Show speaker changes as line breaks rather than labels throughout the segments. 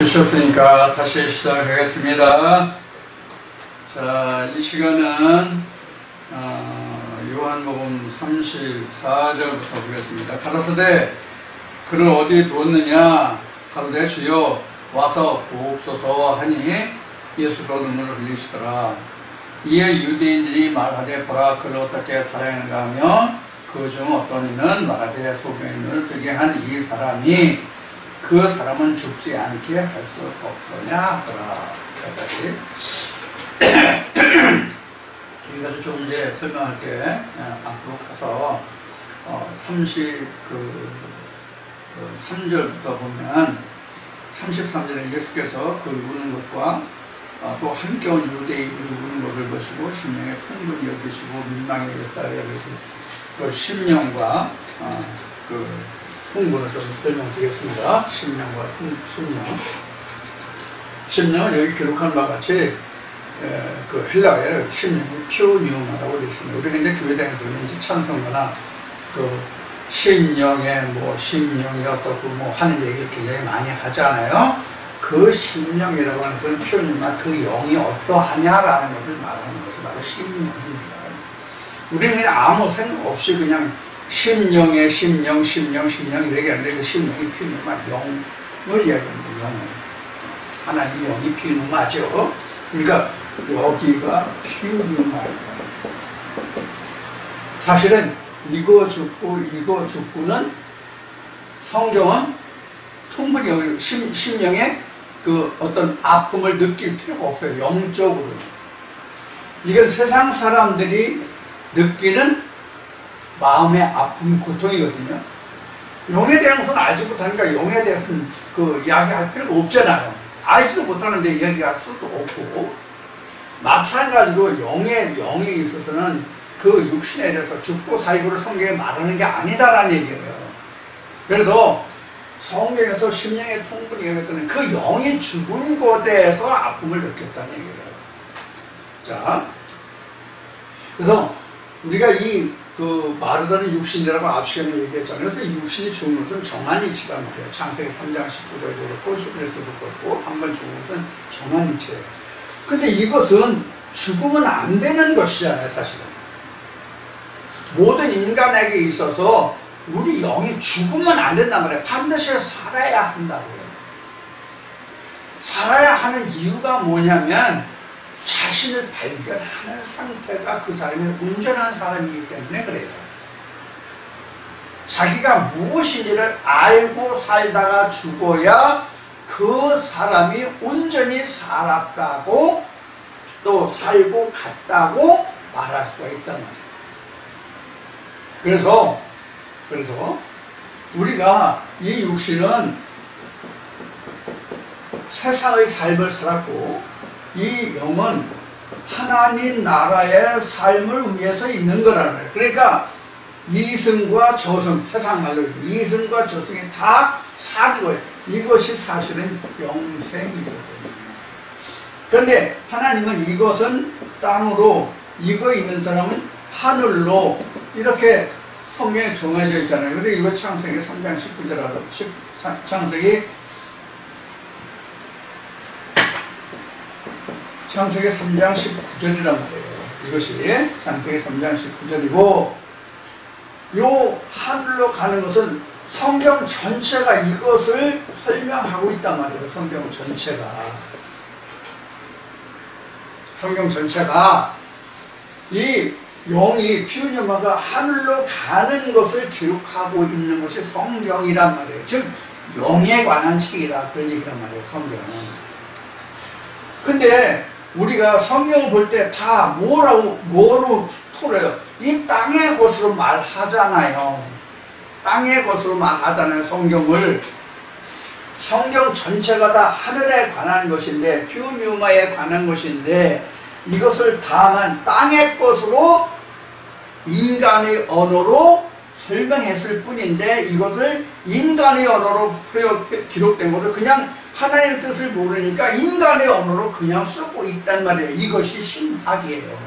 주셨으니까 다시 시작하겠습니다. 자, 이 시간은 요한복음 34절부터 보겠습니다. 가라사대 그를 어디에 두었느냐 가로되 주여 와서 보옵소서 하니 예수로 눈물을 흘리시더라. 이에 유대인들이 말하되 보라 그를 어떻게 사랑하는가 하며 그 중 어떤 이는 말하되 소경의 눈을 뜨게 한 이 사람이 그 사람은 죽지 않게 할 수 없더냐 하더라. 여기까지. 여기서 좀 이제 설명할 게 앞으로 가서 33절부터 보면 33절에 예수께서 그 우는 것과 또 함께 온 유대인이 우는 것을 보시고 심령에 통분이 여기시고 민망해 했다. 그 심령과 그 통분을 좀 설명드리겠습니다. 심령과 심령은 여기 기록한 바와 같이 그 헬라어에 심령이 피오니우마라고 되어 있습니다. 우리가 이제 교회당에서는 이제 찬송가나 그 심령의 뭐 심령이 어떻고 뭐 하는 얘기를 굉장히 많이 하잖아요. 그 심령이라고 하는 것은 피오니우마 그 영이 어떠하냐라는 것을 말하는 것이 바로 심령입니다. 우리는 그냥 아무 생각 없이 그냥 심령의 심령 이렇게 하는데 그 심령이 피우누마 영을 이야기합니다. 영을. 하나님 영이 피우누마죠. 그러니까 여기가 피우누마예요. 사실은 이거 죽고는 성경은 충분히 심령의 그 어떤 아픔을 느낄 필요가 없어요. 영적으로. 이건 세상 사람들이 느끼는 마음의 아픔, 고통이거든요. 영에 대한 것은 알지 못하니까 영에 대해서는 그 이야기할 필요가 없잖아요. 알지도 못하는데 이야기할 수도 없고, 마찬가지로 영에 있어서는 그 육신에 대해서 죽고 살고를 성경에 말하는 게 아니다라는 얘기예요. 그래서 성경에서 심령의 통분이 얘기했더니 그 영이 죽은 곳에서 아픔을 느꼈다는 얘기예요. 자, 그래서 우리가 그 마르다는 육신이라고 앞 시간에 얘기했잖아요. 그래서 육신이 죽는 것은 정한 이치란 말이에요. 창세기 3장 19절도 그렇고 히브리서도 그렇고 한번 죽는 것은 정한 이치예요. 근데 이것은 죽으면 안 되는 것이잖아요. 사실은 모든 인간에게 있어서 우리 영이 죽으면 안 된단 말이에요. 반드시 살아야 한다고요. 살아야 하는 이유가 뭐냐면 자신을 발견하는 상태가 그 사람이 온전한 사람이기 때문에 그래요. 자기가 무엇인지를 알고 살다가 죽어야 그 사람이 온전히 살았다고 또 살고 갔다고 말할 수가 있단 말이에요. 그래서 우리가 이 육신은 세상의 삶을 살았고 이 영은 하나님 나라의 삶을 위해서 있는 거라는 거예요. 그러니까 이승과 저승, 세상 말로 이승과 저승이 다 사는 거예요. 이것이 사실은 영생이거든요. 그런데 하나님은 이것은 땅으로, 이거 있는 사람은 하늘로 이렇게 성경에 정해져 있잖아요. 근데 이거 창세기 3장 19절하고 창세기 3장 19절이란 말이에요. 이것이 창세기 3장 19절이고 요 하늘로 가는 것은 성경 전체가 이것을 설명하고 있단 말이에요. 성경 전체가 이 영이 피우니마가 하늘로 가는 것을 기록하고 있는 것이 성경이란 말이에요. 즉 영에 관한 책이다 그런 얘기란 말이에요. 성경은. 근데 우리가 성경을 볼 때 다 뭐로 풀어요? 이 땅의 것으로 말하잖아요. 땅의 것으로 말하잖아요. 성경 전체가 다 하늘에 관한 것인데 피우니우마에 관한 것인데 이것을 다만 땅의 것으로 인간의 언어로 설명했을 뿐인데 이것을 인간의 언어로 기록된 것을 그냥 하나님의 뜻을 모르니까 인간의 언어로 그냥 쓰고 있단 말이에요. 이것이 신학이에요.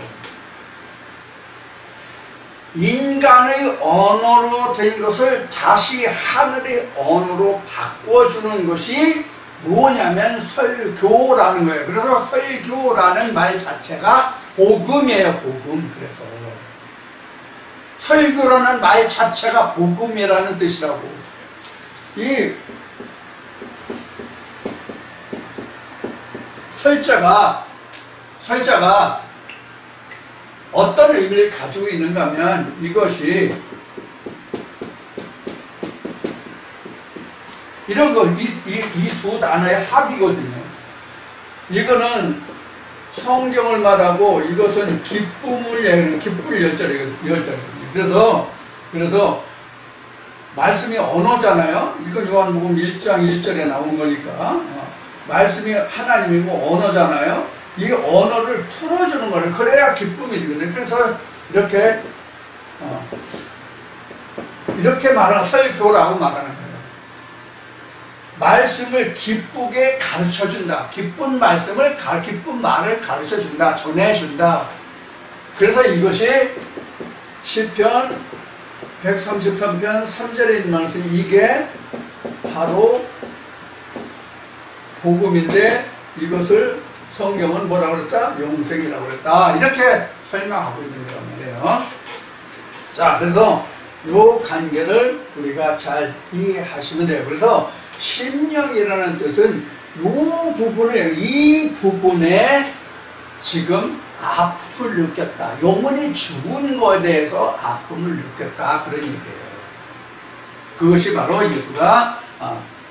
인간의 언어로 된 것을 다시 하늘의 언어로 바꿔주는 것이 뭐냐면 설교라는 거예요. 그래서 설교라는 말 자체가 복음이에요. 복음. 그래서 설교라는 말 자체가 복음이라는 뜻이라고. 이 설자가 어떤 의미를 가지고 있는가 하면 이것이 이런 거, 이 두 단어의 합이거든요. 이거는 성경을 말하고 이것은 기쁨을 얘기하는 기쁠 열절이거든요. 그래서 말씀이 언어잖아요. 이건 요한복음 1장 1절에 나온 거니까. 말씀이 하나님이고 언어잖아요. 이 언어를 풀어주는 거예요. 그래야 기쁨이 되거든요. 그래서 이렇게 말하는 설교라고 말하는 거예요. 말씀을 기쁘게 가르쳐준다. 기쁜 말씀을, 기쁜 말을 가르쳐준다. 전해준다. 그래서 이것이 시편 133편 3절에 있는 말씀, 이게 바로 복음인데 이것을 성경은 뭐라고 그랬다? 영생이라고 그랬다. 이렇게 설명하고 있는 거란 말이에요. 자, 그래서 요 관계를 우리가 잘 이해하시면 돼요. 그래서 심령이라는 뜻은 이 부분에 지금 아픔을 느꼈다. 영혼이 죽은 것에 대해서 아픔을 느꼈다. 그런 얘기예요. 그것이 바로 예수가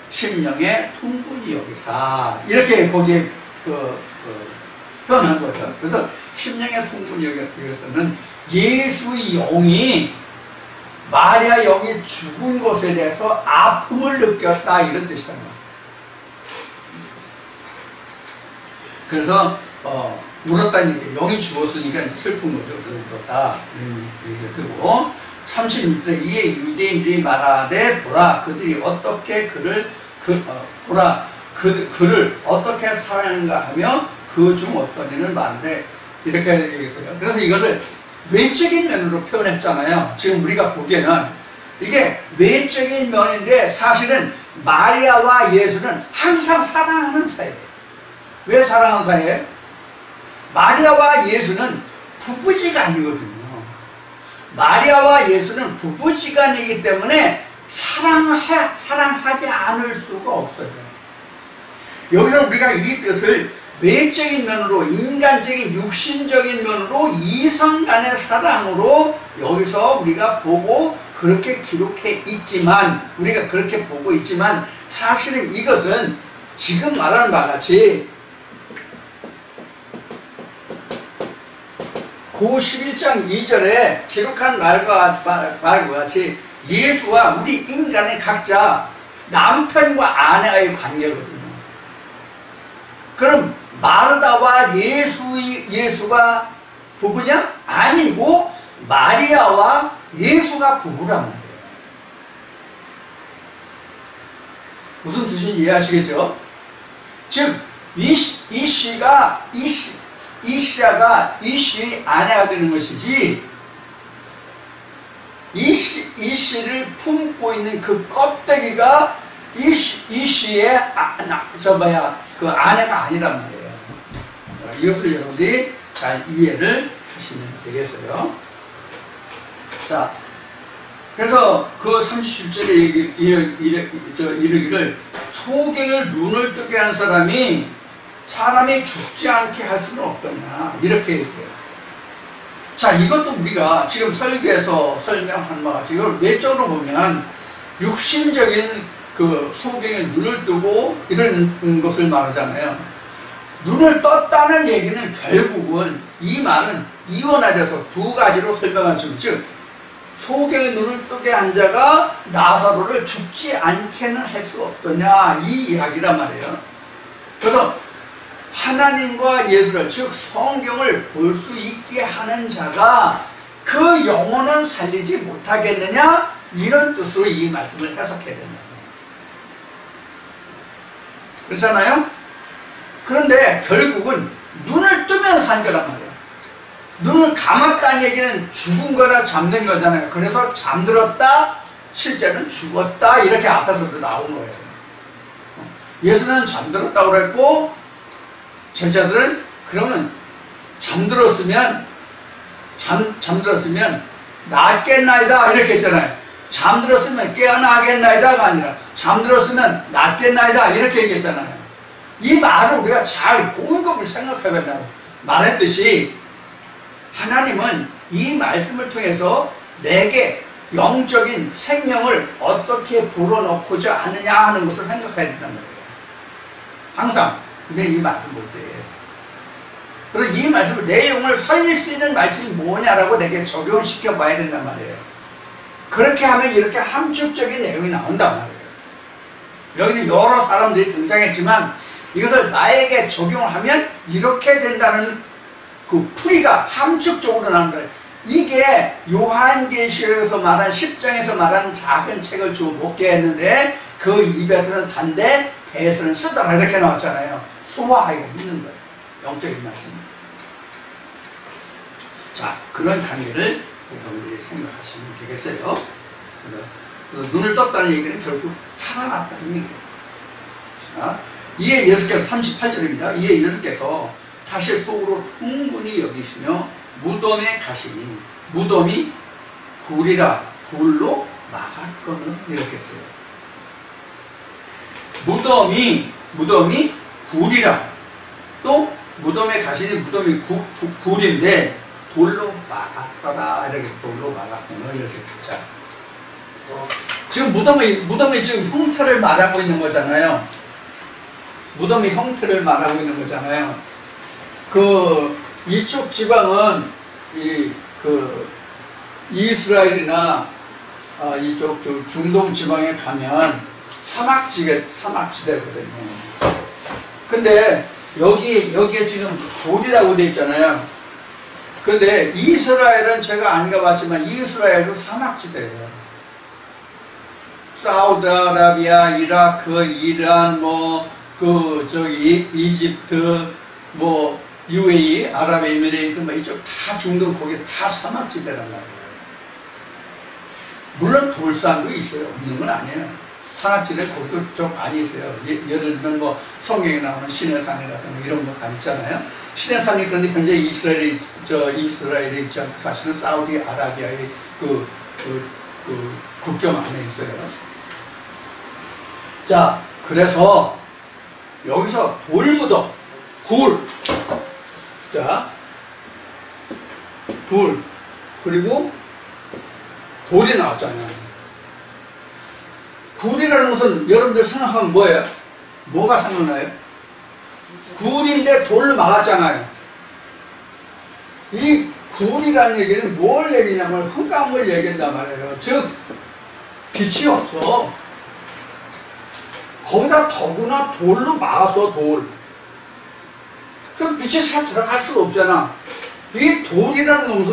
심령의 통분이 여기사 이렇게 거기에 표현한 거죠. 그래서 심령의 통분이 여기서는 예수의 영이 마리아 영이 죽은 것에 대해서 아픔을 느꼈다 이런 뜻이란 말이에요. 그래서 울었다는 얘기, 영이 죽었으니까 슬픈 거죠. 그래서 울었다 이런 얘기가 되고 36절 이에 유대인들이 말하되 보라 그들이 어떻게 그를 어떻게 사랑하는가 하며 그 중 어떤 이를 말하되 이렇게 얘기했어요. 그래서 이것을 외적인 면으로 표현했잖아요. 지금 우리가 보기에는 이게 외적인 면인데 사실은 마리아와 예수는 항상 사랑하는 사이예요. 왜 사랑하는 사이예요? 마리아와 예수는 부부지간이거든요. 마리아와 예수는 부부지간이기 때문에 사랑하지 않을 수가 없어요. 여기서 우리가 이 뜻을 외적인 면으로, 인간적인 육신적인 면으로, 이성 간의 사랑으로 여기서 우리가 보고 그렇게 기록해 있지만, 우리가 그렇게 보고 있지만 사실은 이것은 지금 말하는 바와 같이 고 11장 2절에 기록한 말과 같이 예수와 우리 인간의 각자 남편과 아내의 관계거든요. 그럼 마르다와 예수가 부부냐? 아니고 마리아와 예수가 부부란 말이에요. 무슨 뜻인지 이해하시겠죠? 즉 이시아가 이시의 아내가 되는 것이지, 이시를 품고 있는 그 껍데기가 이시의 그 아내가 아니란 말이에요. 이것을 여러분들이 잘 이해를 하시면 되겠어요. 자, 그래서 그 37절에 이르기를 소경을 눈을 뜨게 한 사람이 죽지 않게 할 수는 없더냐 이렇게 얘기해요. 자, 이것도 우리가 지금 설교에서 설명한 바와 같이 이걸 외적으로 보면 육신적인 그 소경의 눈을 뜨고 이런 것을 말하잖아요. 눈을 떴다는 얘기는 결국은 이 말은 이원화돼서 두 가지로 설명할 수 있죠. 즉 소경의 눈을 뜨게 한 자가 나사로를 죽지 않게는 할 수 없더냐 이 이야기란 말이에요. 그래서 하나님과 예수를, 즉 성경을 볼 수 있게 하는 자가 그 영혼은 살리지 못하겠느냐 이런 뜻으로 이 말씀을 해석해야 된다. 그렇잖아요? 그런데 결국은 눈을 뜨면 산 거란 말이에요. 눈을 감았다는 얘기는 죽은 거라 잠든 거잖아요. 그래서 잠들었다, 실제는 죽었다 이렇게 앞에서도 나온 거예요. 예수는 잠들었다고 그랬고, 제자들은 그러면 잠들었으면 낫겠나이다 이렇게 했잖아요. 잠들었으면 깨어나겠나이다가 아니라 잠들었으면 낫겠나이다 이렇게 얘기했잖아요. 이 말을 우리가 잘 곰곰이 생각해야 된다고 말했듯이, 하나님은 이 말씀을 통해서 내게 영적인 생명을 어떻게 불어넣고자 하느냐 하는 것을 생각해야 된단 말이에요. 항상 우리가 이 말을 볼 때, 그래서 이 말씀을, 내용을 살릴 수 있는 말씀이 뭐냐라고 내게 적용시켜 봐야 된단 말이에요. 그렇게 하면 이렇게 함축적인 내용이 나온단 말이에요. 여기는 여러 사람들이 등장했지만 이것을 나에게 적용하면 이렇게 된다는 그 풀이가 함축적으로 나오는 거예요. 이게 요한계시록에서 말한 10장에서 말한 작은 책을 주어 먹게 했는데 그 입에서는 단데 배에서는 쓰더라 이렇게 나왔잖아요. 소화하기가 있는 거예요. 영적인 말씀. 자, 그런 관계를 여러분들이 생각하시면 되겠어요. 그래서 눈을 떴다는 얘기는 결국 살아났다는 얘기예요. 자, 이에 예수께서 38절입니다. 이에 예수께서 다시 속으로 충분히 여기시며 무덤에 가시니 무덤이 굴이라 돌로 막았거늘 이렇게 했어요. 무덤이 굴이라, 또 무덤에 가시니 무덤이 굴인데 돌로 막았더라 이렇게, 돌로 막았거늘 이렇게 했죠. 지금 무덤이 지금 형태를 말하고 있는 거잖아요. 무덤이 형태를 말하고 있는 거잖아요. 이쪽 지방은 이스라엘이나 이쪽 중동 지방에 가면 사막지대거든요. 근데 여기에 지금 돌이라고 되어 있잖아요. 근데 이스라엘은 제가 안 가봤지만 이스라엘도 사막지대예요. 사우디아라비아, 이라크, 이란, 이집트, UAE, 아랍에미레이트, 이쪽 다 중동, 거기 다 사막지대란 말이에요. 물론 돌산도 있어요. 없는 건 아니에요. 사막지대 거기도 좀 많이 있어요. 예를 들면 성경에 나오는 시내산이라든가 이런 거 다 있잖아요. 시내산이, 그런데 현재 이스라엘에 있지 않고 사실은 사우디아라비아의 국경 안에 있어요. 자, 그래서 여기서 돌무덤, 굴, 자, 돌, 그리고 돌이 나왔잖아요. 굴이라는 것은 여러분들 생각하면 뭐예요? 뭐가 생각나요? 굴인데 돌로 막았잖아요. 이 굴이라는 얘기는 뭘 얘기냐면 흑암을 얘기한단 말이에요. 즉 빛이 없어. 거기다 더구나 돌로 막아서 돌. 그럼 빛이 잘 들어갈 수가 없잖아. 이 돌이라는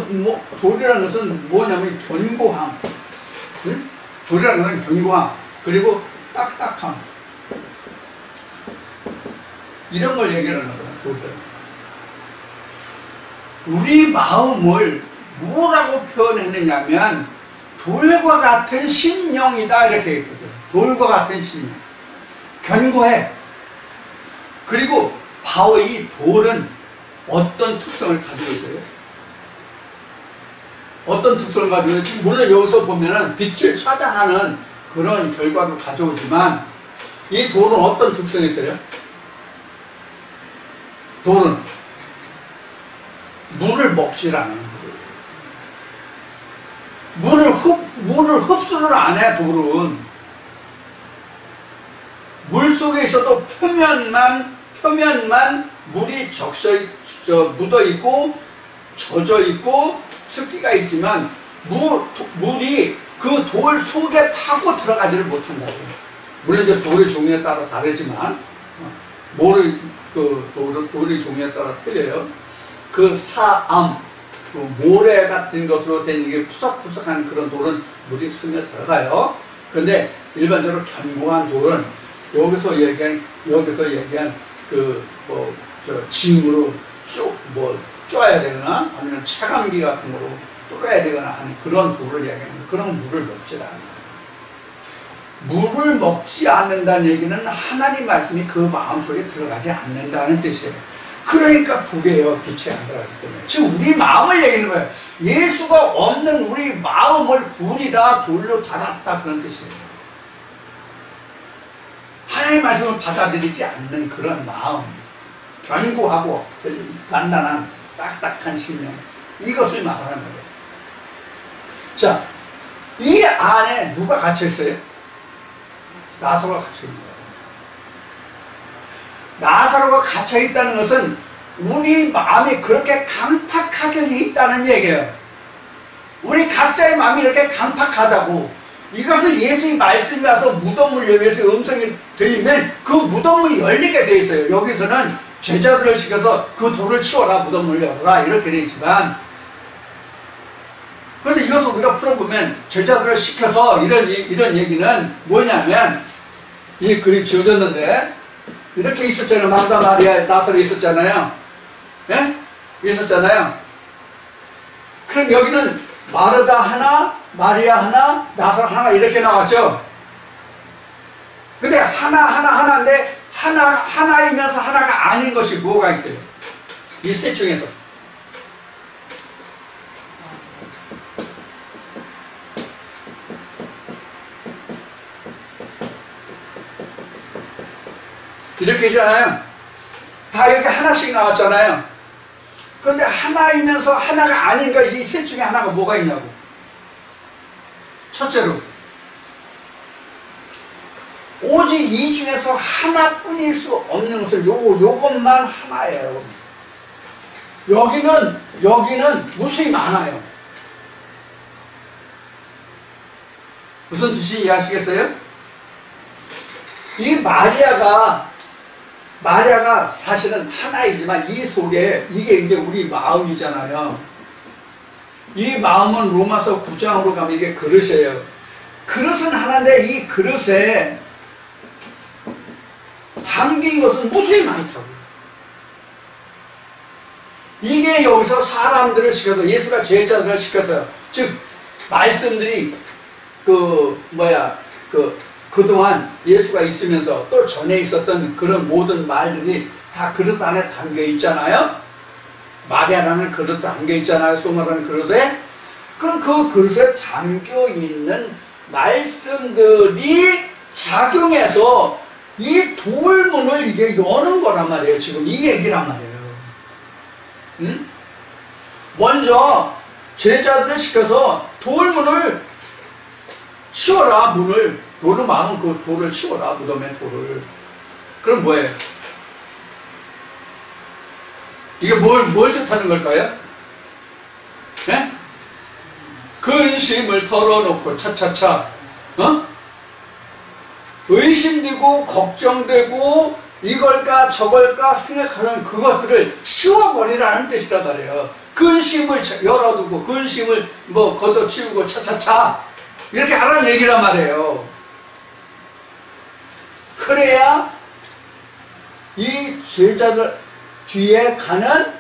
것은 뭐냐면 견고함. 응? 돌이라는 것은 견고함. 그리고 딱딱함. 이런 걸 얘기하는 거야, 돌들. 우리 마음을 뭐라고 표현했느냐면 돌과 같은 심령이다 이렇게 했거든. 돌과 같은 심령. 견고해. 그리고 바로 이 돌은 어떤 특성을 가지고 있어요? 어떤 특성을 가지고 있어요? 지금 물론 여기서 보면은 빛을 차단하는 그런 결과도 가져오지만 이 돌은 어떤 특성이 있어요? 돌은 물을 먹질 않아요. 물을 흡수를 안 해, 돌은. 물 속에 있어도 표면만 물이 묻어있고, 젖어있고, 습기가 있지만, 물이 그 돌 속에 파고 들어가지를 못한다고. 물론 이제 돌의 종류에 따라 다르지만, 돌의 종류에 따라 틀려요. 그 사암, 모래 같은 것으로 된 이게 푸석푸석한 그런 돌은 물이 스며 들어가요. 그런데 일반적으로 견고한 돌은 여기서 얘기한 징으로 쪼아야 되거나 아니면 차감기 같은 거로 뚫어야 되거나 하는 그런 돌을 얘기하는 그런 물을 먹질 않아요. 물을 먹지 않는다는 얘기는 하나님 말씀이 그 마음속에 들어가지 않는다는 뜻이에요. 그러니까 불이에요. 빛이 안 들어가기 때문에. 지금 우리 마음을 얘기하는 거예요. 예수가 없는 우리 마음을 불이라 돌로 닫았다, 그런 뜻이에요. 하나님의 말씀을 받아들이지 않는 그런 마음, 견고하고 단단한 딱딱한 심령, 이것을 말하는 거예요. 자, 이 안에 누가 갇혀있어요? 나사로가 갇혀있는 거예요. 나사로가 갇혀있다는 것은 우리 마음이 그렇게 강팍하게 있다는 얘기예요. 우리 각자의 마음이 이렇게 강팍하다고. 이것을 예수의 말씀이 와서 무덤을 여기에서 음성이 들리면 그 무덤문이 열리게 돼 있어요. 여기서는 제자들을 시켜서 그 돌을 치워라, 무덤을 열어라, 이렇게 돼 있지만, 그런데 이것을 우리가 풀어보면 제자들을 시켜서 이런 얘기는 뭐냐면, 이 그림 지어졌는데 이렇게 있었잖아요. 마르다, 마리아, 나사로 있었잖아요. 예? 있었잖아요. 그럼 여기는 마르다 하나, 마리아 하나, 나사로 하나, 이렇게 나왔죠. 근데 하나인데 하나이면서 하나가 아닌 것이 뭐가 있어요? 이 셋 중에서. 이렇게 있잖아요. 다 여기 하나씩 나왔잖아요. 그런데 하나이면서 하나가 아닌 것이 이 셋 중에 하나가 뭐가 있냐고. 첫째로, 오직 이 중에서 하나뿐일 수 없는 것은 요것만 하나예요. 여기는 무수히 많아요. 무슨 뜻인지 이해하시겠어요? 이 마리아가 사실은 하나이지만 이 속에 이게 이제 우리 마음이잖아요. 이 마음은 로마서 9장으로 가면 이게 그릇이에요. 그릇은 하나인데 이 그릇에 담긴 것은 무수히 많다고요. 이게 여기서 사람들을 시켜서, 예수가 제자들을 시켜서, 즉 말씀들이 그동안 예수가 있으면서 또 전에 있었던 그런 모든 말들이 다 그릇 안에 담겨 있잖아요. 마리아라는 그릇에 담겨 있잖아요. 소마라는 그릇에. 그럼 그 그릇에 담겨 있는 말씀들이 작용해서 이 돌문을 이게 여는 거란 말이에요. 지금 이 얘기란 말이에요. 응? 먼저 제자들을 시켜서 돌문을 치워라, 문을. 너는 마음 그 돌을 치워라, 무덤의 돌을. 그럼 뭐예요? 이게 뭘 뜻하는 걸까요? 네? 근심을 털어놓고 차차차, 의심되고 걱정되고 이걸까 저걸까 생각하는 그것들을 치워버리라는 뜻이란 말이에요. 근심을 열어두고 근심을 걷어치우고 차차차 이렇게 하라는 얘기란 말이에요. 그래야 이 제자들 뒤에 가는,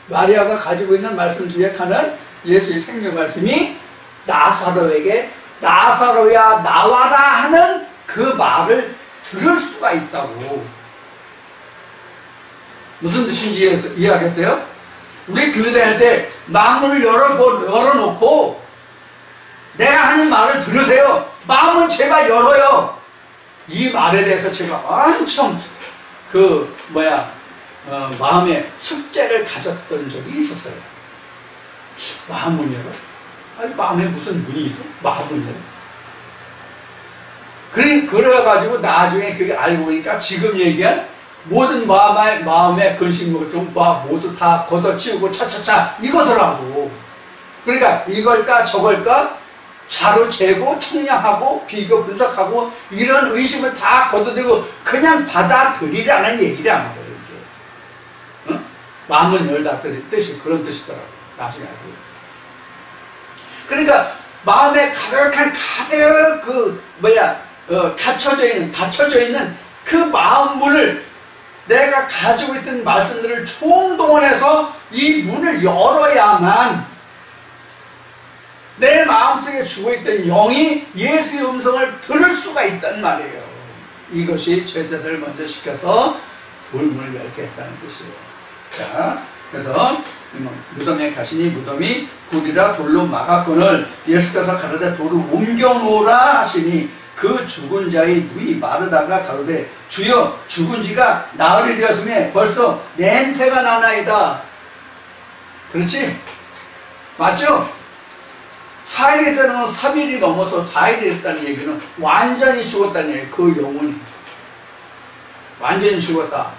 마리아가 가지고 있는 말씀 뒤에 가는 예수의 생명 말씀이 나사로에게 나사로야 나와라 하는 그 말을 들을 수가 있다고. 무슨 뜻인지 이해하겠어요? 우리 교회 다닐 때 마음을 열어놓고 내가 하는 말을 들으세요. 마음은 제발 열어요. 이 말에 대해서 제가 엄청 마음에 숙제를 가졌던 적이 있었어요. 마음은 열어? 아니, 마음에 무슨 문이 있어? 마음은 열어? 그래가지고 나중에 그게 알고 보니까 지금 얘기한 모든 마음의 근심 모두 다 걷어치우고 차차차 이거더라고. 그러니까 이걸까 저걸까 자로 재고 청량하고 비교 분석하고 이런 의심을 다 걷어들고 그냥 받아들이라는 얘기란 말이에요. 이게. 응? 마음은 열다 뜻이 그런 뜻이더라고. 나중에 알고. 그러니까 마음에 가득 닫혀져 있는 그 마음문을 내가 가지고 있던 말씀들을 총동원해서 이 문을 열어야만 내 마음속에 죽어있던 영이 예수의 음성을 들을 수가 있단 말이에요. 이것이 제자들을 먼저 시켜서 돌문을 열게 했다는 뜻이에요. 자, 그래서 무덤에 가시니 무덤이 굴이라 돌로 막았거늘 예수께서 가로되 돌을 옮겨놓으라 하시니 그 죽은 자의 눈이 마르다가 가로되 주여 죽은 지가 나흘이 되었으며 벌써 냄새가 나나이다. 그렇지? 맞죠? 4일이 되는 3일이 넘어서 4일이 됐다는 얘기는 완전히 죽었다는 얘기예요. 그 영혼이 완전히 죽었다.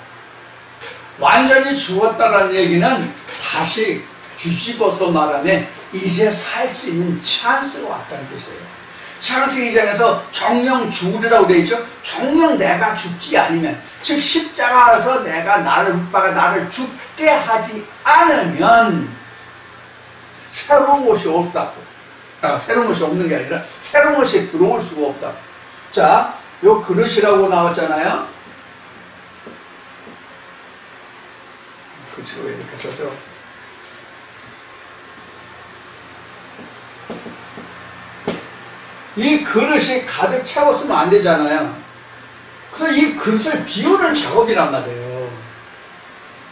완전히 죽었다라는 얘기는 다시 뒤집어서 말하면 이제 살 수 있는 찬스가 왔다는 뜻이에요. 창세기 2장에서 정령 죽으리라고 되어 있죠. 정령 내가 죽지 않으면, 즉 십자가에서 오빠가 나를 죽게 하지 않으면 새로운 것이 없다고. 새로운 것이 없는 게 아니라 새로운 것이 들어올 수가 없다. 자, 요 그릇이라고 나왔잖아요. 그릇이 왜 이렇게 썼죠? 이 그릇이 가득 채웠으면 안 되잖아요. 그래서 이 그릇을 비우는 작업이란 말이에요.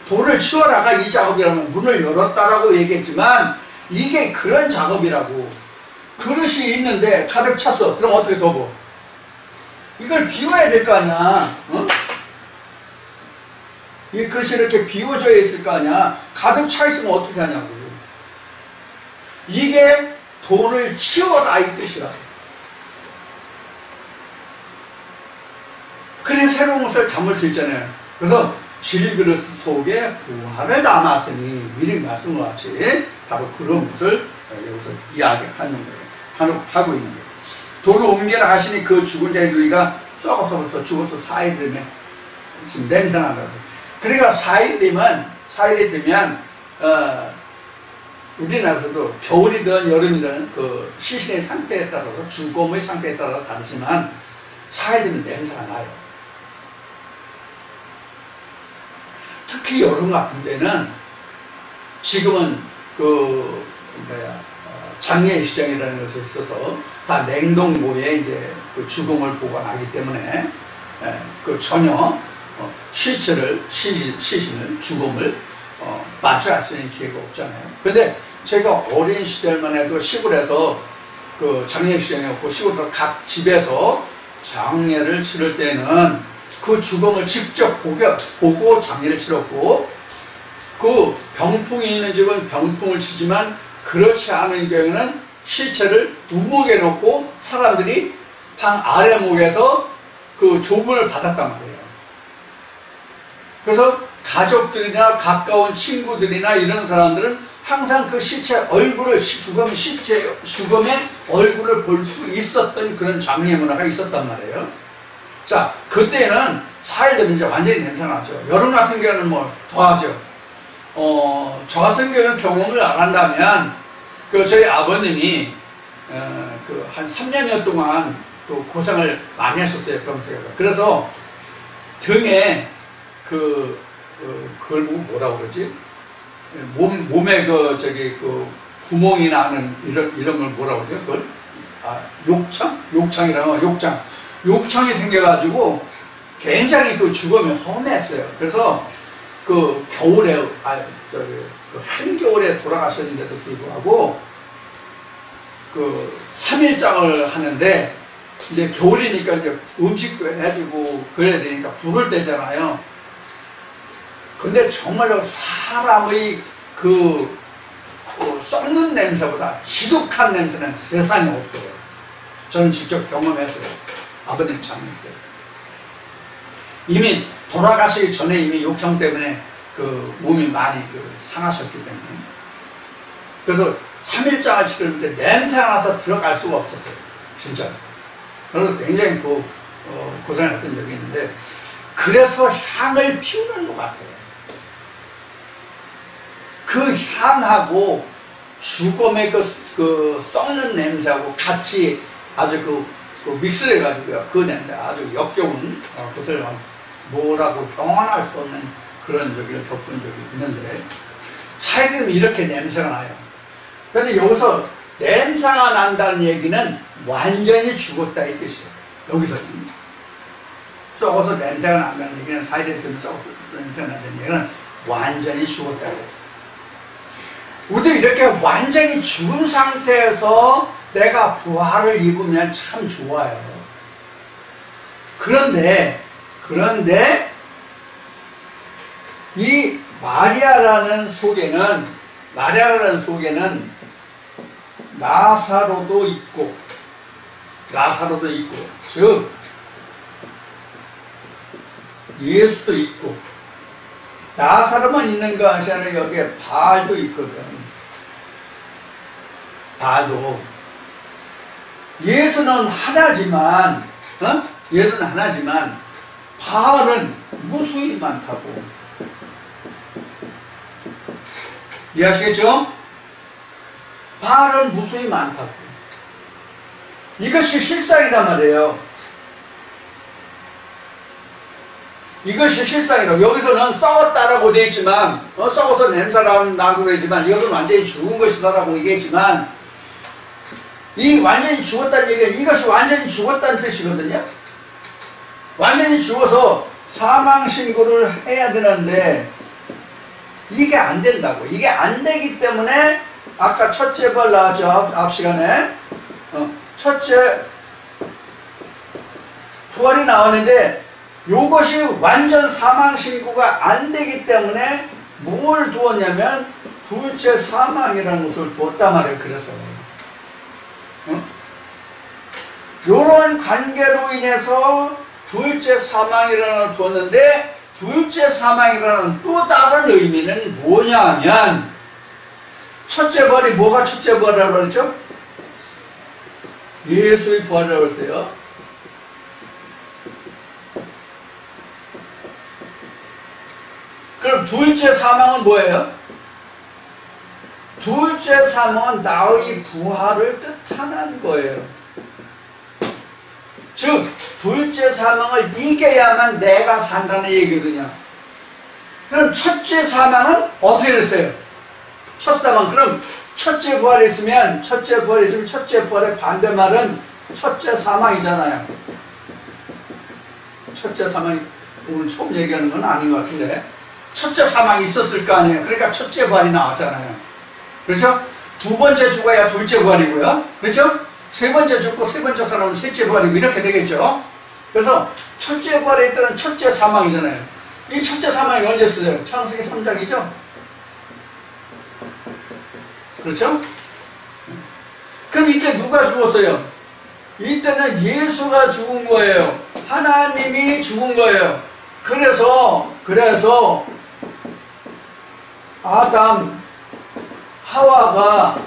돌을 치워라가 이 작업이라면 문을 열었다라고 얘기했지만 이게 그런 작업이라고. 그릇이 있는데 가득 찼어. 그럼 어떻게 더 뭐? 이걸 비워야 될 거 아니야. 어? 이 그릇이 이렇게 비워져 있을 거 아니야. 가득 차 있으면 어떻게 하냐고. 이게 돌을 치워라 이 뜻이라. 그래 새로운 것을 담을 수 있잖아요. 그래서 질그릇 속에 보화를 담았으니 미리 말씀과 같이 바로 그런 것을 여기서 이야기하는 거예요. 하고 있는 거예요. 돌을 옮겨라 하시니 그 죽은 자의 누이가 썩어서 벌써 죽어서 4일 되면 지금 냄새 난다고. 그러니까 4일 되면 우리나라에서도 겨울이든 여름이든 그 시신의 상태에 따라서 죽음의 상태에 따라서 다르지만 4일 되면 냄새가 나요. 특히 여름 같은 때는 지금은 장례 시장이라는 것이 있어서 다 냉동고에 이제 그 죽음을 보관하기 때문에 그 전혀 시신을 죽음을 마주할 수 있는 기회가 없잖아요. 근데 제가 어린 시절만 해도 시골에서 그 장례 시장이 없고 시골에서 각 집에서 장례를 치를 때는 그 죽음을 직접 보고 장례를 치렀고, 그 병풍이 있는 집은 병풍을 치지만 그렇지 않은 경우에는 시체를 우목에 놓고 사람들이 방 아래목에서 그 조문을 받았단 말이에요. 그래서 가족들이나 가까운 친구들이나 이런 사람들은 항상 그 시체 얼굴을, 죽음의 얼굴을 볼 수 있었던 그런 장례 문화가 있었단 말이에요. 자, 그때는 4일 되면 이제 완전히 괜찮았죠. 여름 같은 경우는 뭐 더하죠. 저 같은 경우는 경험을 안 한다면, 저희 아버님이, 한 3년여 동안 또 고생을 많이 하셨어요, 병석에서. 그래서 등에 그걸 뭐라고 그러지? 몸에 구멍이 나는 이런 걸 뭐라고 그러죠? 그걸? 욕창이라고, 욕창이 생겨가지고 굉장히 그 죽음이 험했어요. 그래서 그 겨울에, 한겨울에 돌아가셨는데도 불구하고 3일장을 하는데, 이제 겨울이니까 이제 음식도 해주고 그래야 되니까 불을 떼잖아요. 근데 정말로 사람의 썩는 냄새보다 지독한 냄새는 세상에 없어요. 저는 직접 경험했어요. 아버님 장례 때. 이미 돌아가시기 전에 이미 욕창 때문에 몸이 많이 상하셨기 때문에. 그래서 3일장을 치르는데 냄새가 나서 들어갈 수가 없었어요. 진짜. 그래서 굉장히 고생을 했던 적이 있는데, 그래서 향을 피우는 것 같아요. 그 향하고 죽음의 썩는 냄새하고 같이 아주 믹스를 해가지고요. 그 냄새 아주 역겨운 것을 뭐라고 형언할 수 없는 그런 적을 겪은 적이 있는데, 사이드는 이렇게 냄새가 나요. 그런데 여기서 냄새가 난다는 얘기는 완전히 죽었다 이 뜻이에요. 여기서 썩어서 냄새가 난다는 얘기는 사이다에서 썩어서 냄새가 난다는 얘기는 완전히 죽었다. 우리도 이렇게 완전히 죽은 상태에서 내가 부활을 입으면 참 좋아요. 그런데 이 마리아라는 속에는 나사로도 있고 즉 예수도 있고 나사로만 있는 거 아시잖아요. 여기에 바알도 있거든. 바알도 예수는 하나지만 바알은 무수히 많다고. 이해하시겠죠? 바알은 무수히 많다고. 이것이 실상이란 말이에요. 이것이 실상이라고. 여기서는 썩었다라고 되어 있지만, 썩어서 냄새가 나고 그러지만, 이것은 완전히 죽은 것이다라고 얘기했지만, 이 완전히 죽었다는 얘기가 이것이 완전히 죽었다는 뜻이거든요. 완전히 죽어서 사망 신고를 해야 되는데, 이게 안 된다고. 이게 안 되기 때문에, 아까 첫째 부활 나왔죠. 앞 시간에. 첫째 부활이 나오는데, 요것이 완전 사망 신고가 안 되기 때문에 뭘 두었냐면 둘째 사망이라는 것을 두었단 말이에요. 그래서 요런 관계로 인해서 둘째 사망이라는 걸 두었는데, 둘째 사망이라는 또 다른 의미는 뭐냐 하면, 첫째 부활이 뭐가 첫째 부활이라고 그랬죠? 예수의 부활이라고 했어요. 그럼 둘째 사망은 뭐예요? 둘째 사망은 나의 부활을 뜻하는 거예요. 즉 둘째 사망을 이겨야만 내가 산다는 얘기거든요. 그럼 첫째 사망은 어떻게 됐어요? 첫 사망. 그럼 첫째 부활이 있으면 첫째 부활의 반대말은 첫째 사망이잖아요. 첫째 사망이 오늘 처음 얘기하는 건 아닌 것 같은데, 첫째 사망이 있었을 거 아니에요. 그러니까 첫째 부활이 나왔잖아요. 그렇죠? 두 번째 죽어야 둘째 부활이고요. 그렇죠? 세 번째 죽고 세 번째 사람은 셋째 부활이고 이렇게 되겠죠. 그래서 첫째 부활에 있다는 첫째 사망이잖아요. 이 첫째 사망이 언제 쓰여요? 창세기 3장이죠. 그렇죠? 그럼 이때 누가 죽었어요? 이때는 예수가 죽은 거예요. 하나님이 죽은 거예요. 그래서 아담, 하와가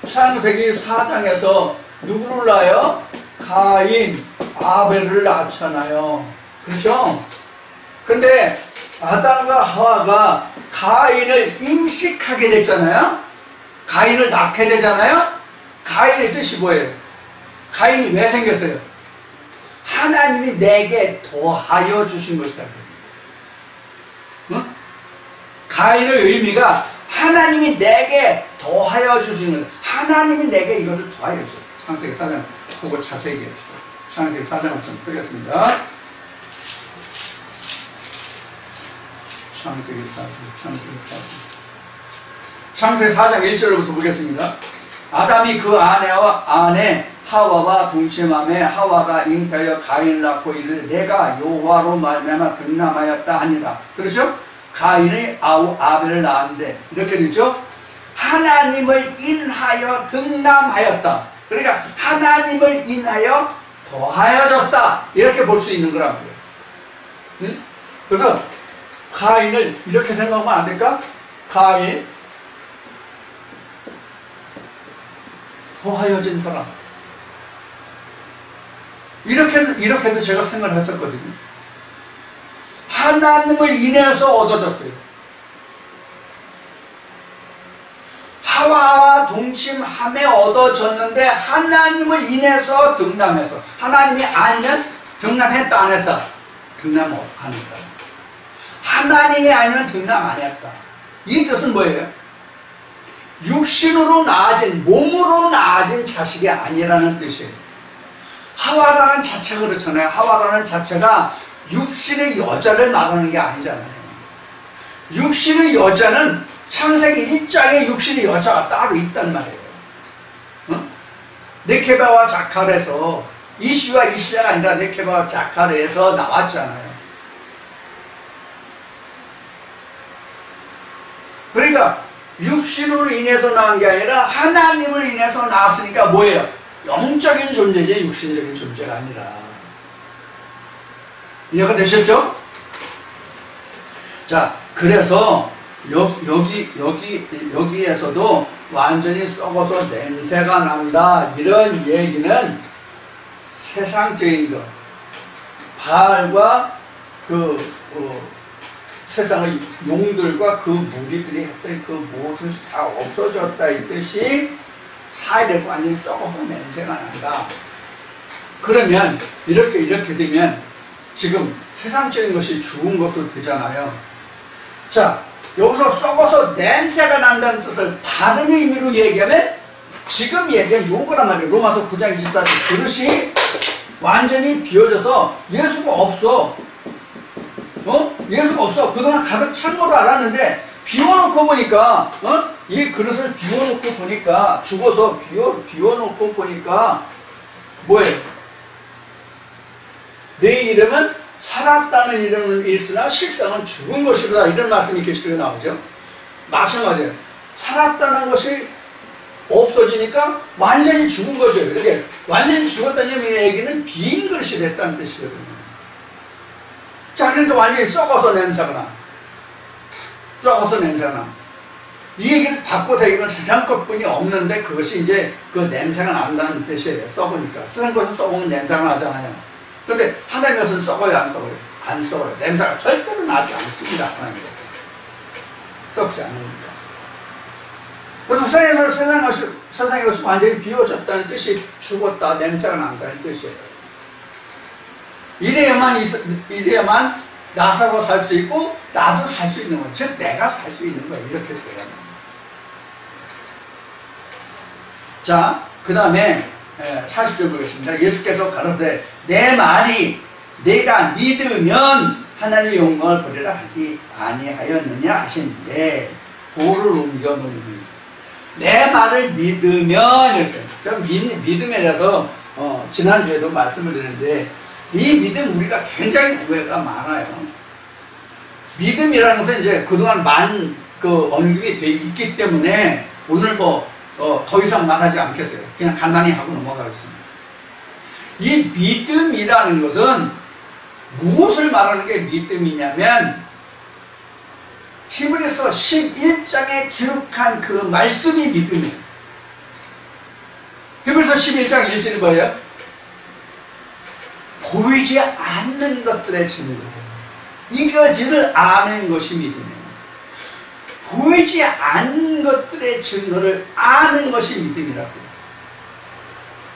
창세기 4장에서 누구를 낳아요? 가인, 아벨을 낳잖아요. 그렇죠? 근데 아담과 하와가 가인을 임식하게 됐잖아요. 가인을 낳게 되잖아요. 가인의 뜻이 뭐예요? 가인이 왜 생겼어요? 하나님이 내게 더하여 주신 것이다. 응? 가인의 의미가 하나님이 내게 더하여 주시는 것. 하나님이 내게 이것을 더하여 주셨어요. 창세기 4장 보고 자세히 얘기합시다. 창세기 4장을 좀 펴겠습니다. 창세기 4장 1절부터 보겠습니다. 아담이 그 아내 하와와 동침함에 하와가 잉태하여 가인을 낳고 이르되 내가 여호와로 말미암아 등남하였다 하니라. 그렇죠? 가인의 아벨을 낳았는데 이렇게 되죠. 하나님을 인하여 등남하였다. 그러니까 하나님을 인하여 더하여졌다. 이렇게 볼 수 있는 거란 말이에요. 응? 그래서 가인을 이렇게 생각하면 안 될까? 가인 더하여진 사람. 이렇게도 제가 생각을 했었거든요. 하나님을 인해서 얻어졌어요. 하와와 동침함에 얻어졌는데 하나님을 인해서 등남해서. 하나님이 아니면 등남했다 안 했다? 등남 안 했다. 하나님이 아니면 등남 안 했다. 이 뜻은 뭐예요? 육신으로 낳아진, 몸으로 낳아진 자식이 아니라는 뜻이에요. 하와라는 자체가 그렇잖아요. 하와라는 자체가 육신의 여자를 말하는 게 아니잖아요. 육신의 여자는 창세기 1장에 육신의 여자가 따로 있단 말이에요. 네케바와 자칼에서, 이시와 이시아가 아니라 네케바와 자칼에서 나왔잖아요. 그러니까 육신으로 인해서 나온 게 아니라 하나님을 인해서 나왔으니까 뭐예요? 영적인 존재지 육신적인 존재가 아니라. 이해가 되셨죠? 자, 그래서 여기에서도 완전히 썩어서 냄새가 난다, 이런 얘기는 세상적인 것, 바알과 세상의 용들과 그 무리들이 했던 그 모습이 다 없어졌다, 이 뜻이 사이에서 완전히 썩어서 냄새가 난다. 그러면 이렇게 되면 지금 세상적인 것이 죽은 것으로 되잖아요. 자, 여기서 썩어서 냄새가 난다는 뜻을 다른 의미로 얘기하면 지금 얘기한 요거란 말이에요. 로마서 9장 24절 그릇이 완전히 비워져서 예수가 없어. 예수가 없어. 그동안 가득 찬 걸로 알았는데 비워놓고 보니까 이 그릇을 비워놓고 보니까 죽어서 비워놓고 보니까 뭐예요? 내 이름은 살았다는 이름은 있으나 실상은 죽은 것이다, 이런 말씀이 계시록에 나오죠. 마찬가지예요. 살았다는 것이 없어지니까 완전히 죽은 거죠. 이렇게 완전히 죽었다는 얘기는 빈 그릇이 됐다는 뜻이거든요. 자, 그러니까 완전히 썩어서 냄새가 나. 썩어서 냄새가 나. 이 얘기를 바꿔서 이건 세상 것뿐이 없는데 그것이 이제 그 냄새가 난다는 뜻이에요. 썩으니까. 세상 것은 썩으면 냄새가 나잖아요. 그런데 하나님의 것은 썩어요, 안 썩어요? 안 썩어요. 냄새가 절대로 나지 않습니다. 하나님의 것은. 썩지 않으니까. 그래서 세상의 것이 완전히 비워졌다는 뜻이 죽었다, 냄새가 난다는 뜻이에요. 이래야만 나사가 살 수 있고 나도 살 수 있는 거예요. 즉 내가 살 수 있는 거예요. 이렇게 돼야 합니다. 자, 그 다음에 40절 보겠습니다. 예수께서 가로되 내 말이 내가 믿으면 하나님의 영광을 보리라 하지 아니하였느냐 하시는데 돌을 옮겨 놓으니 내 말을 믿으면 이렇게. 좀 믿음에 대해서 지난주에도 말씀을 드렸는데 이 믿음 우리가 굉장히 오해가 많아요. 믿음이라는 것은 이제 그동안 언급이 돼 있기 때문에 오늘 더 이상 말하지 않겠어요. 그냥 간단히 하고 넘어가겠습니다. 이 믿음이라는 것은 무엇을 말하는 게 믿음이냐면 히브리서 11장에 기록한 그 말씀이 믿음이에요. 히브리서 11장 1절이 뭐예요? 보이지 않는 것들의 증거, 이거지를 아는 것이 믿음이에요. 보이지 않는 것들의 증거를 아는 것이 믿음이라고요.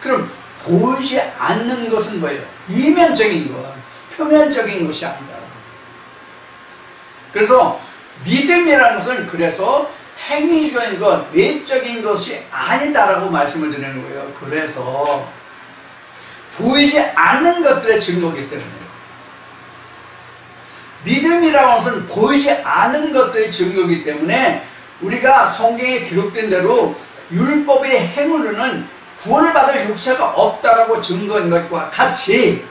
그럼 보이지 않는 것은 뭐예요? 이면적인 것, 표면적인 것이 아니다. 그래서 믿음이라는 것은 그래서 행위적인 것, 외적인 것이 아니다라고 말씀을 드리는 거예요. 그래서 보이지 않는 것들의 증거이기 때문에 믿음이라는 것은 보이지 않는 것들의 증거이기 때문에 우리가 성경에 기록된 대로 율법의 행위로는 구원을 받을 육체가 없다라고 증거한 것과 같이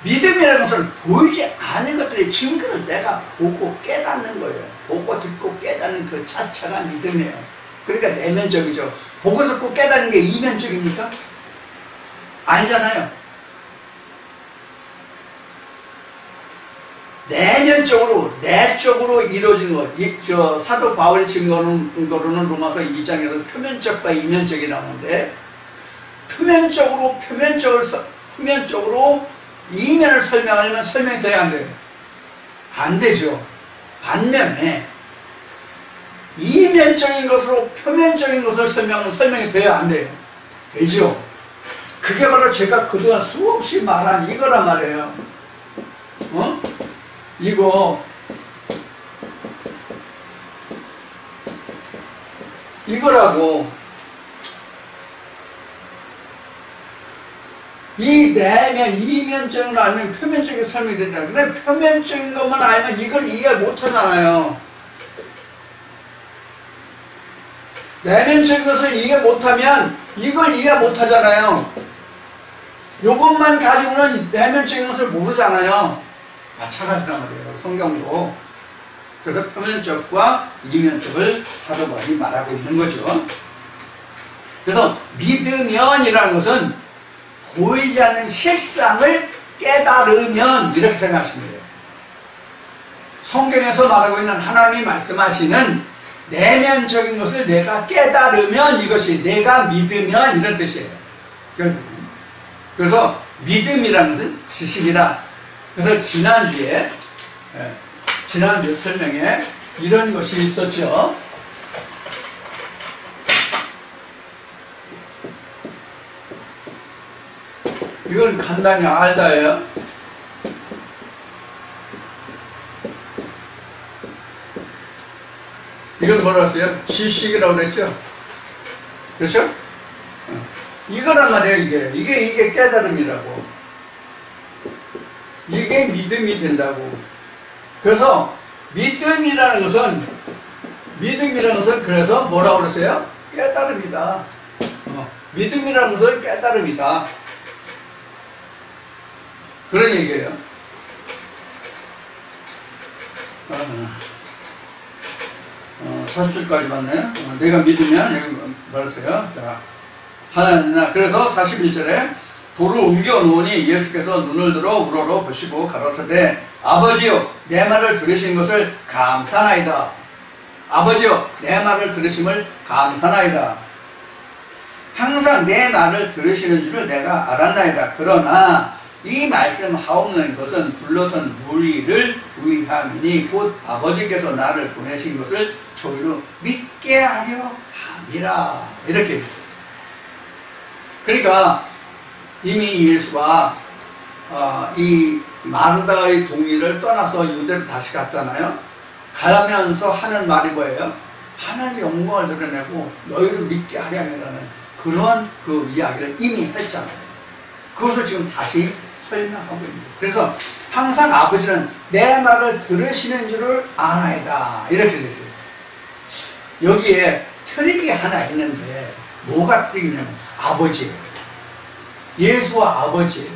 믿음이라는 것은 보이지 않는 것들의 증거를 내가 보고 깨닫는 거예요. 보고 듣고 깨닫는 그 자체가 믿음이에요. 그러니까 내면적이죠. 보고 듣고 깨닫는 게 이면적입니까? 아니잖아요. 내면적으로, 내적으로 이루어진 것. 사도 바울이 증거하는 거로는 로마서 2장에서 표면적과 이면적이 나오는데, 표면적으로 이면을 설명하려면 설명이 돼야 안 돼요. 안 되죠. 반면에 이면적인 것으로 표면적인 것을 설명이 돼야 안 돼요. 되죠. 그게 바로 제가 그동안 수없이 말한 이거란 말이에요. 이거라고. 이 내면, 이면적인 걸 알면 표면적인 설명이 된다. 근데 표면적인 것만 알면 이걸 이해 못 하잖아요. 내면적인 것을 이해 못하면 이걸 이해 못하잖아요. 요것만 가지고는 내면적인 것을 모르잖아요. 마찬가지란 말이에요. 성경도. 그래서 표면적과 이면적을 사도 바울이 말하고 있는 거죠. 그래서 믿으면이라는 것은 보이지 않는 실상을 깨달으면 이렇게 생각하시면 돼요. 성경에서 말하고 있는 하나님이 말씀하시는 내면적인 것을 내가 깨달으면 이것이 내가 믿으면 이런 뜻이에요. 결국은. 그래서 믿음이라는 것은 지식이다. 그래서 지난주에 설명에 이런 것이 있었죠. 이건 간단히 알다예요. 이건 뭐라고 했어요? 지식이라고 그랬죠? 그렇죠? 이거란 말이에요, 이게 깨달음이라고. 이게 믿음이 된다고. 그래서 믿음이라는 것은 그래서 뭐라고 그랬어요? 깨달음이다. 믿음이라는 것은 깨달음이다. 그런 얘기예요. 사실까지 봤네. 내가 믿으면 여기 말했어요. 자, 하나님이나 그래서 41절에 돌을 옮겨 놓으니 예수께서 눈을 들어 우러러 보시고 가라사대 아버지여 내 말을 들으신 것을 감사나이다. 아버지여 내 말을 들으심을 감사나이다. 항상 내 말을 들으시는 줄을 내가 알았나이다. 그러나 이 말씀하옵는 것은 불러선 무리를 위함이니 곧 아버지께서 나를 보내신 것을 저희로 믿게 하려 함이라. 이렇게. 그러니까 이미 예수가 이 마르다의 동의를 떠나서 유대로 다시 갔잖아요. 가면서 하는 말이 뭐예요? 하나님의 영광을 드러내고 너희를 믿게 하려면 그런 그 이야기를 이미 했잖아요. 그것을 지금 다시 설명하고 있는 거예요. 그래서 항상 아버지는 내 말을 들으시는 줄을 아나이다. 이렇게 됐어요. 여기에 트릭이 하나 있는데 뭐가 트릭이냐면 아버지예요. 예수와 아버지예요.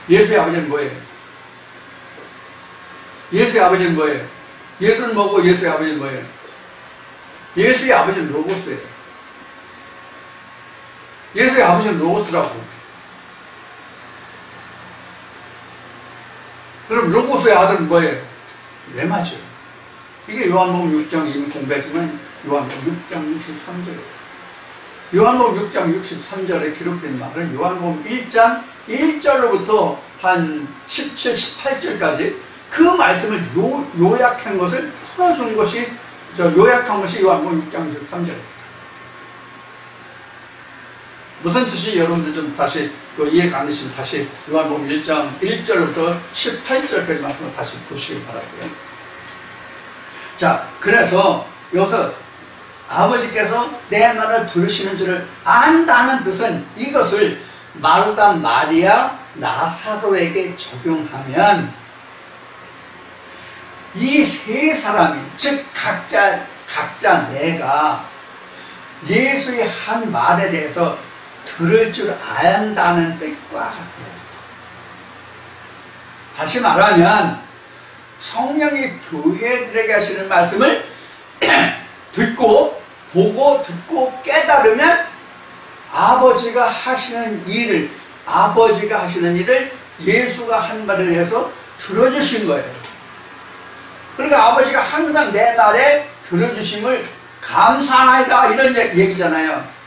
예수의 아버지는 뭐예요? 예수의 아버지는 뭐예요? 예수는 뭐고 예수의 아버지는 뭐예요? 예수의 아버지는 로고스예요. 예수의 아버지는 로고스라고. 그럼 로고스의 아들은 뭐예요? 레마죠. 이게 요한복음 6장 이미 공부했지만 요한복음 6장 63절이에요. 요한복음 6장 63절에 기록된 말은 요한복음 1장 1절로부터 한 17, 18절까지 그 말씀을 요약한 것을 풀어준 것이, 요약한 것이 요한복음 6장 63절이에요. 무슨 뜻이 여러분들 좀 다시 이해가 안 되시면 다시 요한복음 1장 1절부터 18절까지 말씀을 다시 보시길 바라고요. 자, 그래서 여기서 아버지께서 내 말을 들으시는 줄을 안다는 뜻은 이것을 마르다, 마리아, 나사로에게 적용하면 이 세 사람이, 즉 각자 내가 예수의 한 말에 대해서 들을 줄 안다는 뜻과 같아요. 다시 말하면 성령이 교회들에게 하시는 말씀을 듣고 보고 듣고 깨달으면 아버지가 하시는 일을 예수가 한 말에 대해서 들어주신 거예요. 그러니까 아버지가 항상 내 말에 들어주심을 감사하나이다 이런 얘기잖아요.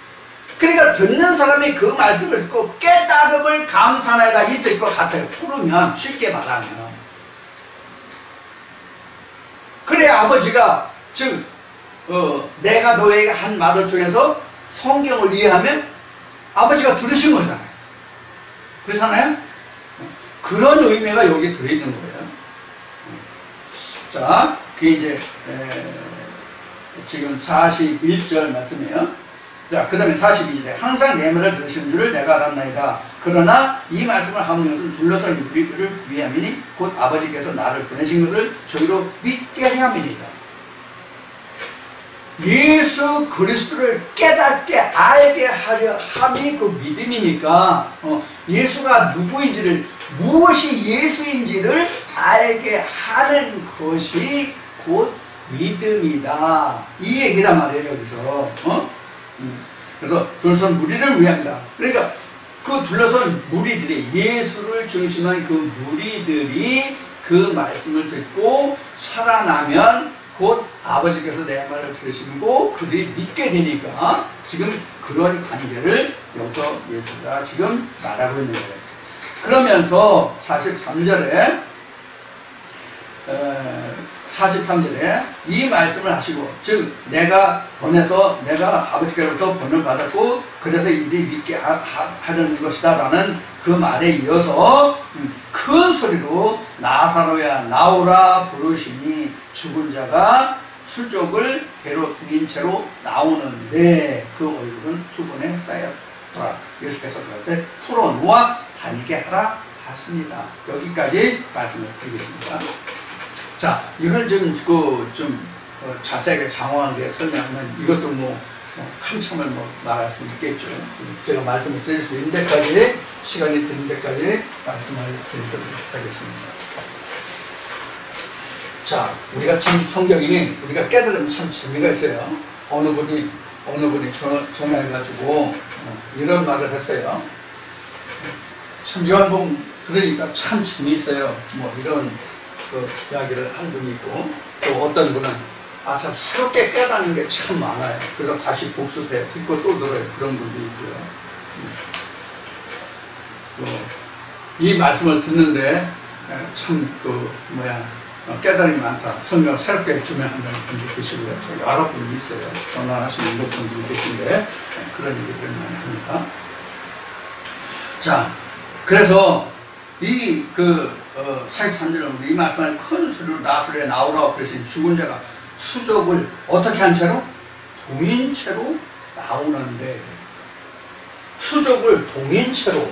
그러니까 듣는 사람이 그 말씀을 듣고 깨달음을 감사하나이다 이 뜻과 같아요. 풀으면, 쉽게 말하면. 그래 아버지가 즉 내가 너에게 한 말을 통해서 성경을 이해하면 아버지가 들으신 거잖아요. 그렇잖아요? 그런 의미가 여기 들어있는 거예요. 자, 그게 이제 지금 41절 말씀이에요. 자, 그 다음에 42절에 항상 내 말을 들으시는 줄을 내가 알았나이다. 그러나 이 말씀을 하는 것은 둘러싼 우리를 위함이니 곧 아버지께서 나를 보내신 것을 저희로 믿게 함이니이다. 예수 그리스도를 깨닫게 알게 하려 함이 그 믿음이니까 예수가 누구인지를, 무엇이 예수인지를 알게 하는 것이 곧 믿음이다. 이 얘기란 말이에요, 여기서. 그래서 둘러선 무리를 위한다. 그러니까 그 둘러선 무리들이, 예수를 중심한 그 무리들이 그 말씀을 듣고 살아나면 곧 아버지께서 내 말을 들으시고 그들이 믿게 되니까 지금 그런 관계를 여기서 예수가 지금 말하고 있는 거예요. 그러면서 43절에 이 말씀을 하시고, 즉 내가 보내서 내가 아버지께로부터 본을 받았고 그래서 이들이 믿게 하는 것이다 라는 그 말에 이어서 큰 소리로 나사로야 나오라 부르시니 죽은 자가 수족을 배로 민 채로 나오는데 그 얼굴은 수분에 쌓였더라. 예수께서 그럴 때 풀어놓아 다니게 하라 하십니다. 여기까지 말씀을 드리겠습니다. 자, 이걸 좀 자세하게 장황하게 설명하면 이것도 한참을 말할 수 있겠죠. 제가 말씀을 드릴 수 있는 데까지, 시간이 되는 데까지 말씀을 드리도록 하겠습니다. 자, 우리가 참 성경이 우리가 깨달으면 참 재미가 있어요. 어느 분이 전화해가지고 이런 말을 했어요. 참 요한복음 들으니까 참 재미있어요. 이런 그 이야기를 한 분이 있고, 또 어떤 분은 참 새롭게 깨닫는 게 참 많아요. 그래서 다시 복습해 듣고 또 들어요. 그런 분도 있고요. 이 말씀을 듣는데 참 깨달음이 많다. 성경을 새롭게 주면한다는 분도 계시고요. 여러 분이 있어요. 전화하시는 분들이 계신데 그런 얘기를 많이 합니다. 자, 그래서 43절은 이 말씀을 큰 소리로 나사로야 나오라고 그러신 죽은 자가 수족을 어떻게 한 채로? 동인채로 나오는데, 수족을 동인채로,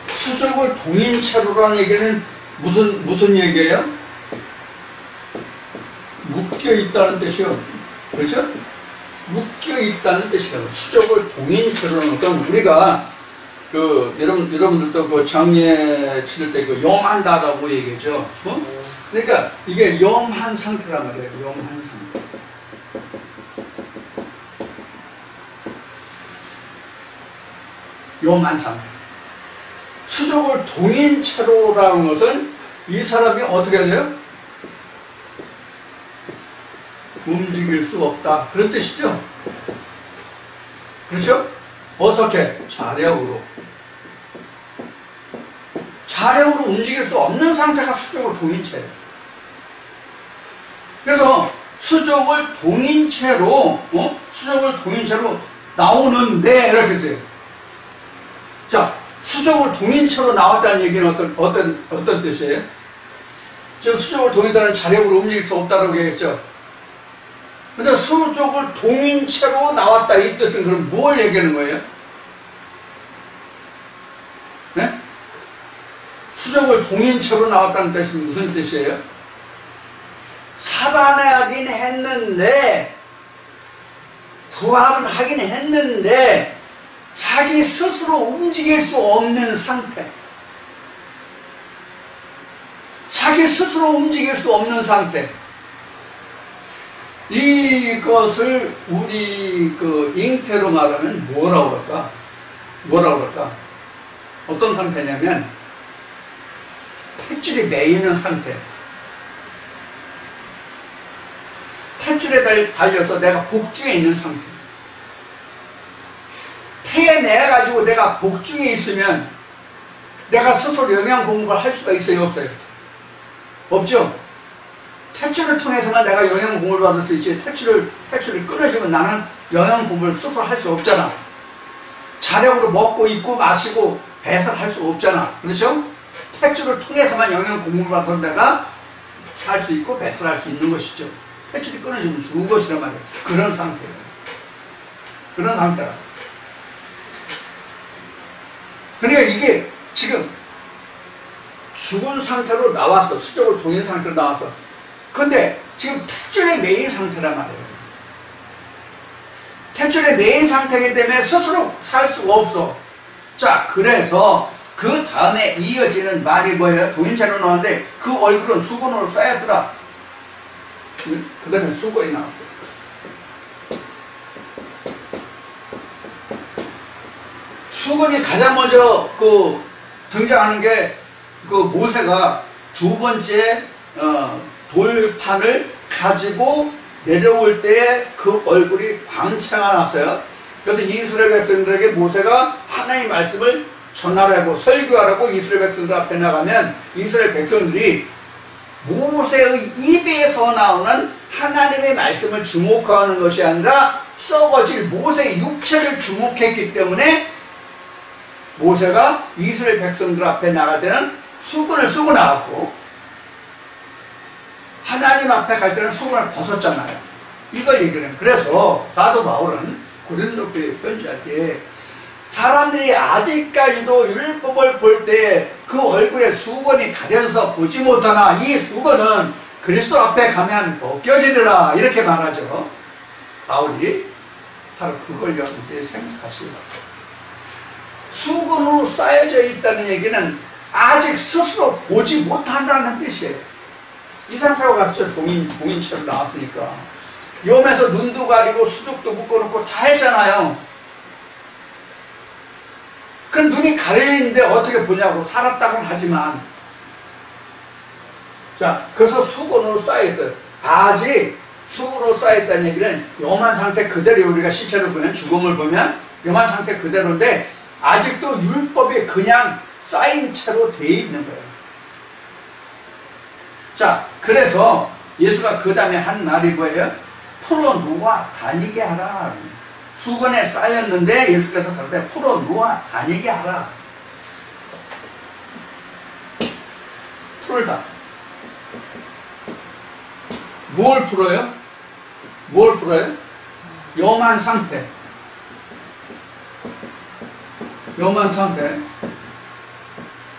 수족을 동인채로라는 얘기는 무슨 얘기예요? 묶여 있다는 뜻이요. 그렇죠? 묶여 있다는 뜻이라고. 수족을 동인채로는, 그럼 우리가 여러분들도 장례 치를 때 염한다라고 얘기하죠. 그러니까 이게 염한 상태란 말이에요. 염한 상태. 염한 상태. 수족을 동인채로라는 것은 이 사람이 어떻게 돼요? 움직일 수 없다. 그런 뜻이죠? 그렇죠? 어떻게? 자력으로 움직일 수 없는 상태가 수족을 동인채예요. 그래서 수족을 동인채로 나오는데, 이렇게 했어요. 자, 수족을 동인채로 나왔다는 얘기는 어떤 뜻이에요? 지금 수족을 동인다는 자력으로 움직일 수 없다고 얘기했죠? 근데 수족을 동인채로 나왔다, 이 뜻은 그럼 뭘 얘기하는 거예요? 네? 수족을 동인채로 나왔다는 뜻이 무슨 뜻이에요? 살아나긴 했는데, 부활은 하긴 했는데 자기 스스로 움직일 수 없는 상태, 자기 스스로 움직일 수 없는 상태. 이것을 우리 잉태로 말하면 뭐라고 그럴까? 어떤 상태냐면 탯줄이 매이는 상태. 탯줄에 달려서 내가 복중에 있는 상태. 태에 매가지고 내가 복중에 있으면 내가 스스로 영양 공급을 할 수가 있어요, 없어요? 없죠? 탯줄을 통해서만 내가 영양 공급을 받을 수 있지, 탯줄이 끊어지면 나는 영양 공급을 스스로 할 수 없잖아. 자력으로 먹고 입고 마시고 배설할 수 없잖아. 그렇죠? 탯줄을 통해서만 영양 공급을 받던 데가 살 수 있고 배설할 수 있는 것이죠. 탯줄이 끊어지면 죽은 것이란 말이에요. 그런 상태예요. 그런 상태라. 그러니까 이게 지금 죽은 상태로 나왔어. 수족을 동인 상태로 나왔어. 근데 지금 탯줄의 메인 상태란 말이에요. 탯줄의 메인 상태이기 때문에 스스로 살 수가 없어. 자, 그래서 그 다음에 이어지는 말이 뭐예요? 동인체로 나왔는데 그 얼굴은 수건으로 쌓였더라. 그 다음에 수건이 나왔어. 수건이 가장 먼저 등장하는 게 모세가 두 번째 돌판을 가지고 내려올 때에 그 얼굴이 광채가 났어요. 그래서 이스라엘 백성들에게 모세가 하나님의 말씀을 전하라고 설교하라고 이스라엘 백성들 앞에 나가면 이스라엘 백성들이 모세의 입에서 나오는 하나님의 말씀을 주목하는 것이 아니라 썩어질 모세의 육체를 주목했기 때문에 모세가 이스라엘 백성들 앞에 나갈 때는 수건을 쓰고 나갔고 하나님 앞에 갈 때는 수건을 벗었잖아요. 이걸 얘기를 해요. 그래서 사도 바울은 고린도 교회에 편지할 때 사람들이 아직까지도 율법을 볼 때 그 얼굴에 수건이 가려져서 보지 못하나 이 수건은 그리스도 앞에 가면 벗겨지리라 이렇게 말하죠. 바울이 바로 그걸 여러분들이 생각하시기 바랍니다. 수건으로 쌓여져 있다는 얘기는 아직 스스로 보지 못한다는 뜻이에요. 이 상태가 같죠. 동인체로 나왔으니까. 염에서 눈도 가리고 수족도 묶어놓고 다 했잖아요. 그 눈이 가려있는데 어떻게 보냐고. 살았다고는 하지만. 자, 그래서 수건으로 쌓여있어요. 아직 수건으로 쌓여있다는 얘기는 염한 상태 그대로, 우리가 시체를 보면, 죽음을 보면 염한 상태 그대로인데 아직도 율법이 그냥 쌓인 채로 돼 있는 거예요. 자, 그래서 예수가 그 다음에 한 말이 뭐예요? 풀어놓아 다니게 하라. 수건에 쌓였는데 예수께서 그럴 때 풀어놓아 다니게 하라. 풀다. 뭘 풀어요? 뭘 풀어요? 염한 상태. 염한 상태.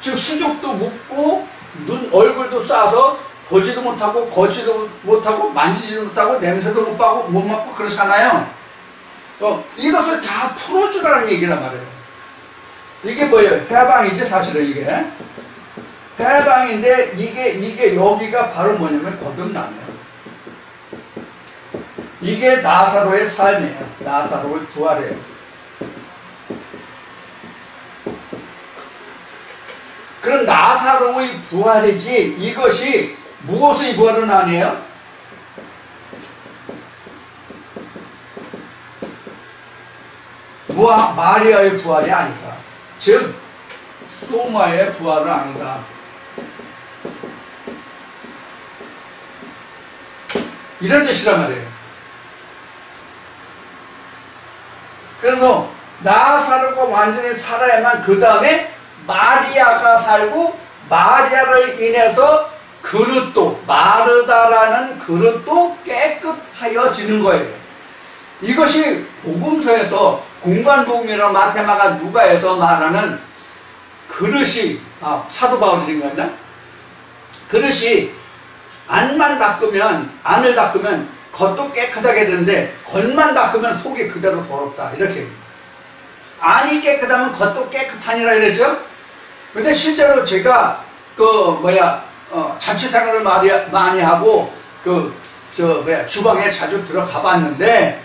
즉 수족도 묶고 눈 얼굴도 싸서 보지도 못하고 걷지도 못하고 만지지도 못하고 냄새도 못 맡고 그렇잖아요. 이것을 다 풀어주라는 얘기란 말이에요. 이게 뭐예요? 해방이지 사실은 이게. 해방인데 이게 여기가 바로 뭐냐면 거듭남이에요. 이게 나사로의 삶이에요. 나사로의 부활이에요. 그런 나사로의 부활이지 이것이 무엇의 부활은 아니에요? 마리아의 부활이 아니다. 즉 소마의 부활은 아니다. 이런 뜻이란 말이에요. 그래서 나사로가 완전히 살아야만 그 다음에 마리아가 살고 마리아를 인해서 그릇도 마르다라는 그릇도 깨끗하여지는 거예요. 이것이 복음서에서 공관복음이라는 마테마가 누가에서 말하는 그릇이 사도 바울이 지은 거였나? 그릇이 안을 닦으면 겉도 깨끗하게 되는데 겉만 닦으면 속이 그대로 더럽다 이렇게. 안이 깨끗하면 겉도 깨끗하니라 이랬죠? 근데 실제로 제가 자취생활을 많이 하고 주방에 자주 들어가 봤는데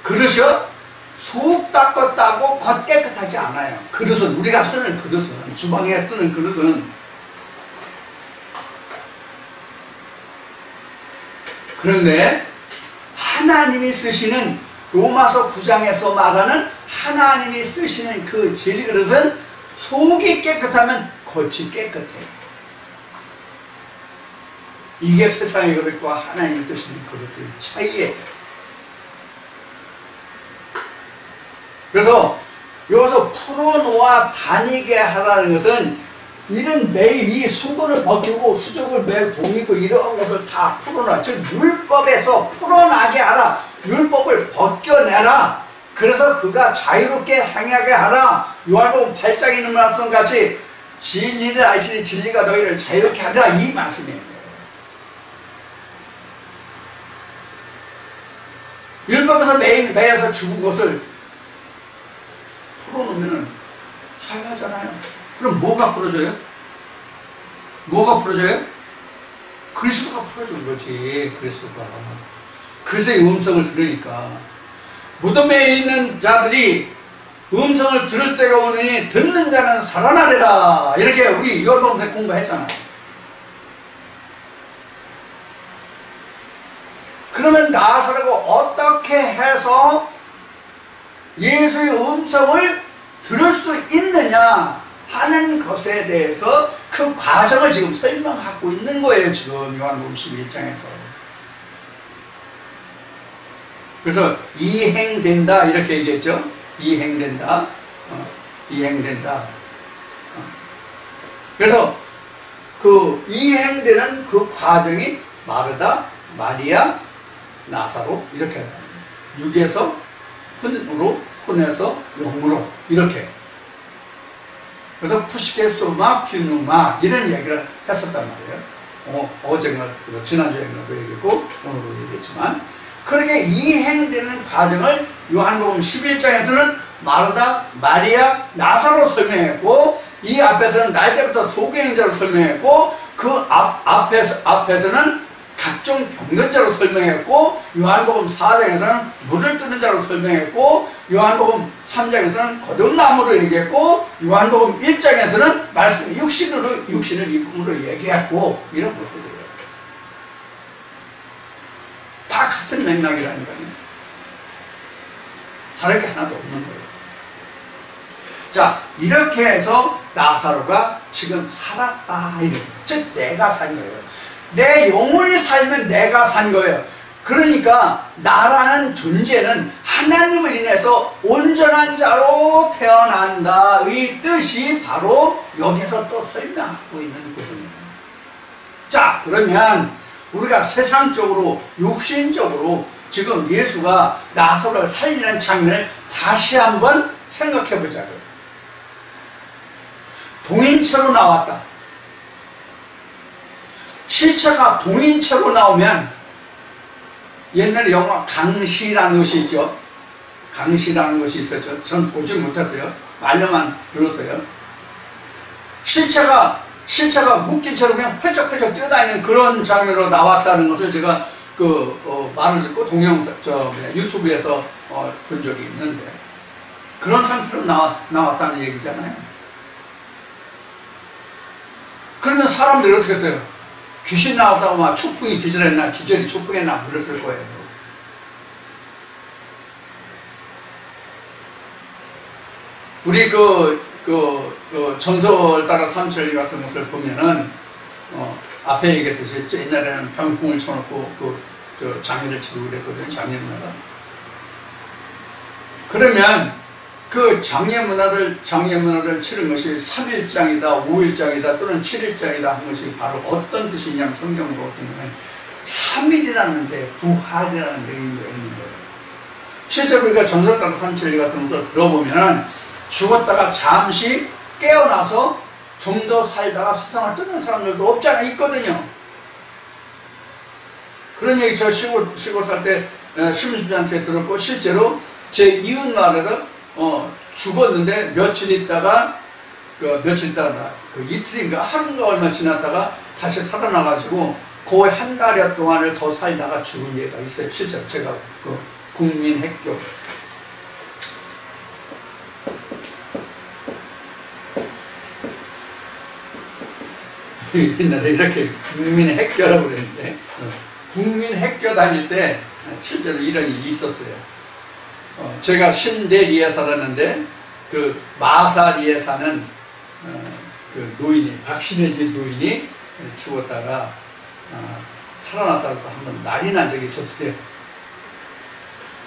그릇이요? 속 닦았다고 겉 깨끗하지 않아요. 그릇은, 우리가 쓰는 그릇은, 주방에 쓰는 그릇은. 그런데 하나님이 쓰시는 로마서 9장에서 말하는 하나님이 쓰시는 그 질그릇은 속이 깨끗하면 겉이 깨끗해요. 이게 세상의 그릇과 하나님이 쓰시는 그릇의 차이예요. 그래서 요 풀어놓아 다니게 하라는 것은 이런 매일 이 수건을 벗기고 수족을 매일 동이고 이런 것을 다 풀어놔. 즉 율법에서 풀어나게 하라. 율법을 벗겨내라. 그래서 그가 자유롭게 행하게 하라. 요한복음 8장에 있는 말씀같이 진리를 알지니 진리가 너희를 자유롭게 하라. 이 말씀이에요. 율법에서 매여서 죽은 것을 풀어놓으면 자유하잖아요. 그럼 뭐가 풀어져요? 뭐가 풀어져요? 그리스도가 풀어준 거지. 그리스도가. 그리스도의 음성을 들으니까 무덤에 있는 자들이 음성을 들을 때가 오느니 듣는 자는 살아나리라. 이렇게 우리 요한복음 공부했잖아요. 그러면 나사로가 어떻게 해서 예수의 음성을 들을 수 있느냐 하는 것에 대해서 그 과정을 지금 설명하고 있는 거예요. 지금 요한복음 11장에서. 그래서 이행된다 이렇게 얘기했죠. 이행된다. 이행된다. 그래서 그 이행되는 그 과정이 마르다, 마리아, 나사로 이렇게 합니다. 육에서 혼으로, 혼에서 영으로 이렇게. 그래서 푸시케스마, 피누마 이런 얘기를 했었단 말이에요. 어젠가 지난주에도 얘기했고 오늘도 얘기했지만 그렇게 이행되는 과정을 요한복음 11장에서는 마르다, 마리아, 나사로 설명했고 이 앞에서는 날 때부터 소경자로 설명했고 그 앞에서는 각종 병건자로 설명했고 요한복음 4장에서는 물을 뜨는 자로 설명했고 요한복음 3장에서는 거듭남으로 얘기했고 요한복음 1장에서는 말씀 육신을 이꿈으로 얘기했고 이런 것들이에요. 다 같은 맥락이라니까요. 다를 게 하나도 없는 거예요. 자, 이렇게 해서 나사로가 지금 살았다. 즉 내가 산 거예요. 내 영혼이 살면 내가 산 거예요. 그러니까 나라는 존재는 하나님을 인해서 온전한 자로 태어난다. 이 뜻이 바로 여기서 또 설명하고 있는 거거든요. 자, 그러면 우리가 세상적으로 육신적으로 지금 예수가 나사로를 살리는 장면을 다시 한번 생각해 보자고요. 동인체로 나왔다. 실체가 동인체로 나오면 옛날에 영화 강시라는 것이 있죠. 강시라는 것이 있었죠. 전 보지 못했어요. 말로만 들었어요. 실체가 묶인 채로 그냥 펄쩍펄쩍 뛰어다니는 그런 장면으로 나왔다는 것을 제가 말을 듣고 유튜브에서 본 적이 있는데 그런 상태로 나왔다는 얘기잖아요. 그러면 사람들이 어떻게 했어요? 귀신 나왔다고 막 초풍이 기절했나 기절이 초풍했나 그랬을 거예요. 우리 전설 따라 삼천리 같은 것을 보면은 앞에 얘기했듯이 옛날에는 병풍을 쳐놓고 장례를 치르고 그랬거든요. 장례문화가. 그러면 그 장례문화를 치른 것이 3일장이다, 5일장이다, 또는 7일장이다 한 것이 바로 어떤 뜻이냐면 성경으로 어떤 거냐면 3일이라는 데 부활이라는 데 있는 거예요. 실제로 우리가 전설 따라 삼천리 같은 것을 들어보면은 죽었다가 잠시 깨어나서 좀 더 살다가 세상을 떠난 사람들도 없지 않아 있거든요. 그런 얘기 저 시골 살 때 심심찮게 들었고 실제로 제 이웃 마을에서 죽었는데 며칠 있다가 이틀인가 하루인가 얼마 지났다가 다시 살아나가지고 거의 한 달여 동안을 더 살다가 죽은 예가 있어요. 실제로 제가 국민핵교 옛날에 이렇게 국민핵교라고 그랬는데 국민핵교 다닐 때 실제로 이런 일이 있었어요. 제가 신대리에 살았는데 그 마사리에 사는 그 노인이 박신혜진 노인이 죽었다가 살아났다고 한번 난리 난 적이 있었어요.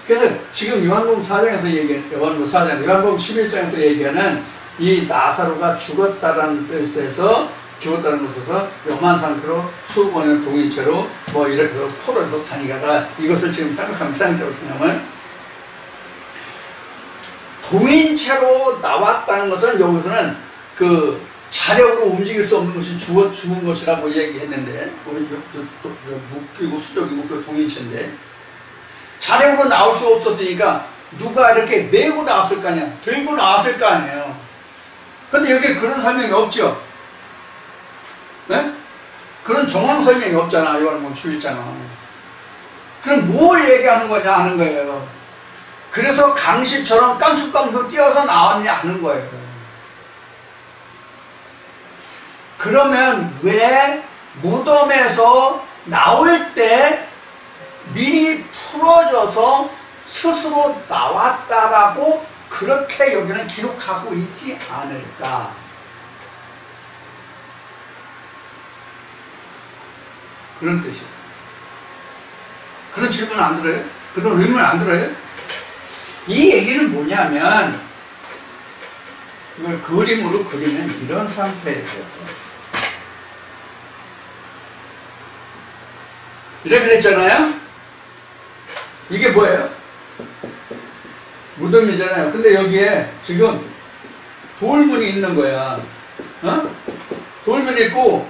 그래서 지금 요한복음 4장에서 얘기하는, 요한복음 11장에서 얘기하는 이 나사로가 죽었다라는 뜻에서, 죽었다는 것에서 요만 상태로 수건의 동인체로 뭐 이렇게 풀어서 다니다가 이것을 지금 생각하면, 상적으로 생각하면 동인체로 나왔다는 것은 여기서는 그 자력으로 움직일 수 없는 것이 죽은 것이라고 얘기했는데, 묶이고 수족이고 그 동인체인데, 자력으로 나올 수 없었으니까 누가 이렇게 메고 나왔을 거 아니야, 들고 나왔을 거 아니에요. 근데 여기 그런 설명이 없죠. 네? 그런 정황 설명이 없잖아. 이거는 뭐 줄잖아. 그럼 뭘 얘기하는 거냐 하는 거예요. 그래서 강시처럼 깡충깡충 뛰어서 나왔냐 하는 거예요. 그러면 왜 무덤에서 나올 때 미리 풀어져서 스스로 나왔다라고 그렇게 여기는 기록하고 있지 않을까? 그런 뜻이에요. 그런 질문 안 들어요? 그런 의문 안 들어요? 이 얘기는 뭐냐면, 이걸 그림으로 그리면 이런 상태예요. 이렇게 됐잖아요? 이게 뭐예요? 무덤이잖아요. 근데 여기에 지금 돌문이 있는 거야. 어? 돌문이 있고,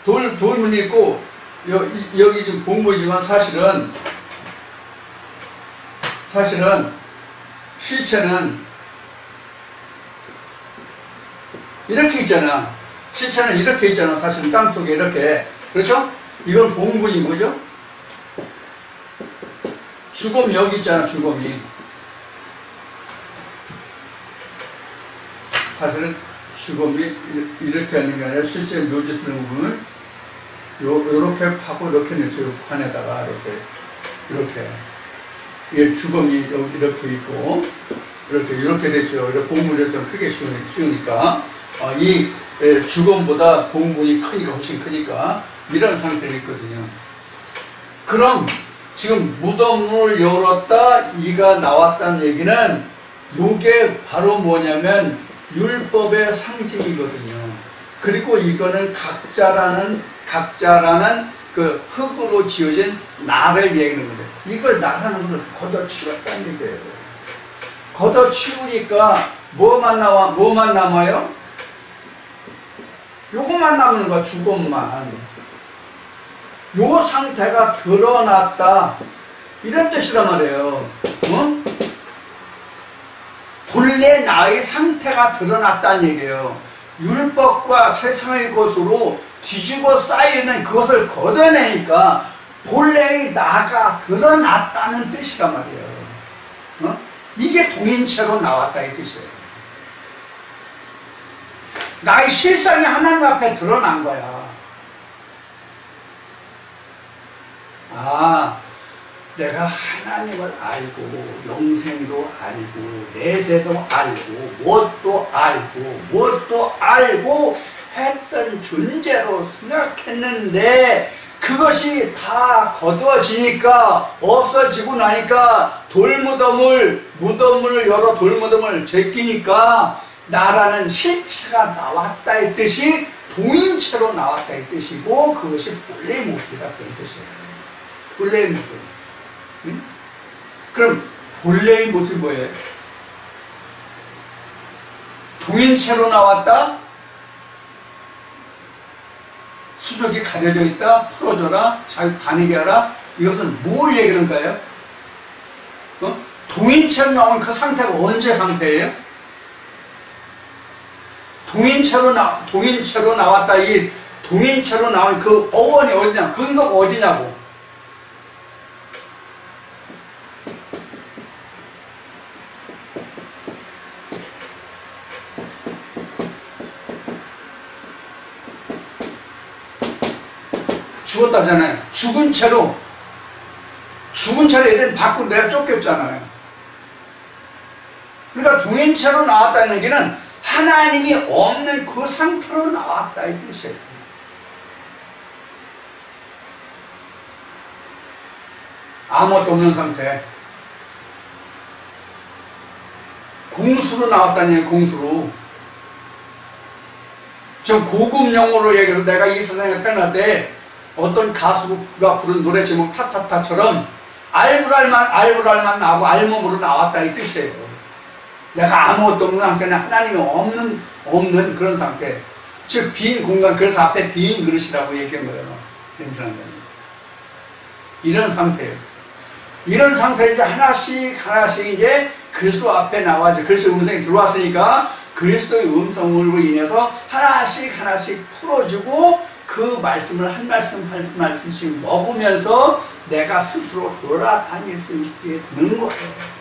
돌문이 있고, 여기 지금 본보이지만 사실은 실체는 이렇게 있잖아. 실체는 이렇게 있잖아. 사실은 땅속에 이렇게. 그렇죠? 이건 본문인 거죠? 주검이 여기 있잖아. 주검이. 사실은 주검이 이렇게 하는 게 아니라 실제 묘지 쓰는 부분은 요렇게 파고 이렇게 냈죠. 관에다가 이렇게. 이게 주검이 이렇게 있고, 이렇게 됐죠. 본문이 좀 크게 씌우니까. 이 주검보다 본문이 크니까, 훨씬 크니까, 이런 상태로 있거든요. 그럼, 지금 무덤을 열었다, 이가 나왔다는 얘기는, 요게 바로 뭐냐면, 율법의 상징이거든요. 그리고 이거는 각자라는 그 흙으로 지어진 나를 얘기하는 거예요. 이걸 나라는 걸 걷어치웠다는 얘기예요. 걷어치우니까 뭐만 남아요? 요것만 남는 거야, 주검만. 요 상태가 드러났다. 이런 뜻이란 말이에요. 어? 본래 나의 상태가 드러났다는 얘기예요. 율법과 세상의 것으로 뒤집어 쌓여있는 그것을 걷어내니까 본래의 나가 드러났다는 뜻이란 말이에요. 어? 이게 동인체로 나왔다 이 뜻이에요. 나의 실상이 하나님 앞에 드러난 거야. 아, 내가 하나님을 알고 영생도 알고 내세도 알고 무엇도 알고 했던 존재로 생각했는데 그것이 다 거두어지니까 없어지고 나니까 무덤을 열어 돌무덤을 제끼니까 나라는 실체가 나왔다 이 뜻이 동인체로 나왔다 이 뜻이고 그것이 본래의 모습이다 그런 뜻이에요. 본래의 모습. 응? 그럼 본래의 모습이 뭐예요? 동인체로 나왔다? 수족이 가려져 있다? 풀어줘라? 자유 다니게 하라? 이것은 뭘 얘기하는 거예요? 어? 동인체로 나온 그 상태가 언제 상태예요? 동인체로 나왔다. 이 동인체로 나온 그 어원이 어디냐? 근거가 어디냐고? 죽었다잖아요. 죽은 채로 애들은 밖으로 내가 쫓겼잖아요. 그러니까 동인체로 나왔다는 얘기는 하나님이 없는 그 상태로 나왔다 이 뜻이에요. 아무것도 없는 상태. 공수로 나왔다니, 공수로. 좀 고급 용어로 얘기해서 내가 이 세상에 태어날 때 어떤 가수가 부른 노래 제목 타타타처럼 알고랄만 나오고 알몸으로 나왔다 이 뜻이에요. 내가 아무것도 없는 상태는 하나님이 없는 그런 상태. 즉 빈 공간, 그래서 앞에 빈 그릇이라고 얘기한 거예요. 이런 상태예요. 이런 상태에 이제 하나씩 이제 그리스도 앞에 나와죠. 그리스도 음성이 들어왔으니까 그리스도의 음성으로 인해서 하나씩 풀어주고 그 말씀을 한 말씀씩 먹으면서 내가 스스로 돌아다닐 수 있게 되는 거예요.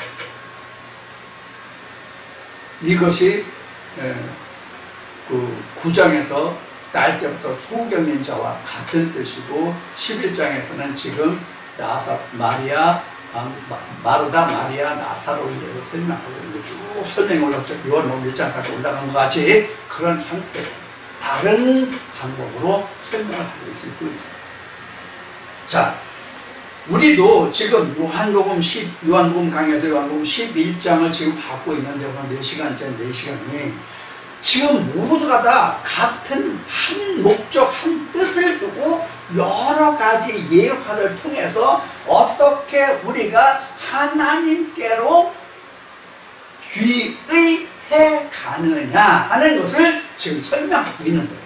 이것이 그 9장에서 날 때부터 소경인 자와 같은 뜻이고 11장에서는 지금 마르다, 마리아, 나사로에 대해서 설명하고 있는 쭉 설명이 올라왔죠. 요한복음 1장까지 올라간 것 같이 그런 상태, 다른 방법으로 설명을 하고 있을 뿐이죠. 자, 우리도 지금 요한복음 강의에서 요한복음 11장을 지금 하고 있는데 오늘 4시간이 지금 모두가 다 같은 한 목적, 한 뜻을 두고 여러 가지 예화를 통해서 어떻게 우리가 하나님께로 귀의해 가느냐 하는 것을 지금 설명하고 있는 거예요.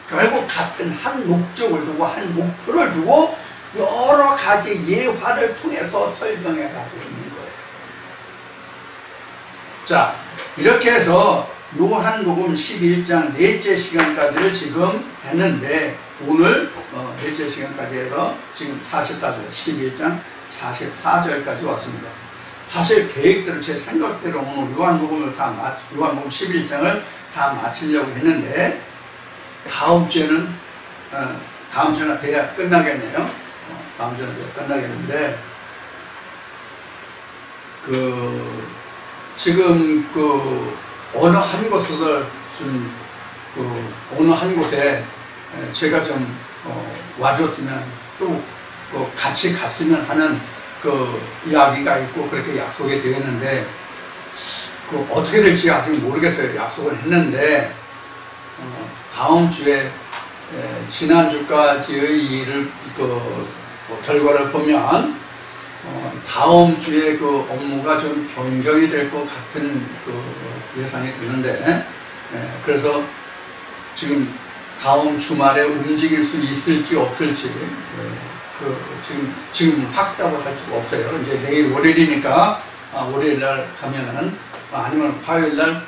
결국 같은 한 목적을 두고 한 목표를 두고 여러 가지 예화를 통해서 설명해 가고 있는 거예요. 자, 이렇게 해서 요한복음 11장 넷째 시간까지를 지금 했는데 오늘 넷째 시간까지 해서 지금 44절, 11장 44절까지 왔습니다. 사실 계획대로 제 생각대로 오늘 요한복음 11장을 다 마치려고 했는데 다음 주에는 돼야 끝나겠네요. 다음 주에는 돼야 끝나겠는데 지금 어느 한 곳에 제가 좀 와줬으면 또 같이 갔으면 하는 이야기가 있고 그렇게 약속이 되어 있는데 어떻게 될지 아직 모르겠어요. 약속을 했는데 다음 주에 지난주까지의 일을 결과를 보면 다음 주에 업무가 좀 변경이 될 것 같은 예상이 드는데 그래서 지금 다음 주말에 움직일 수 있을지 없을지 지금 확답을 할 수가 없어요. 이제 내일 월요일이니까 월요일 날 가면은 아니면 화요일 날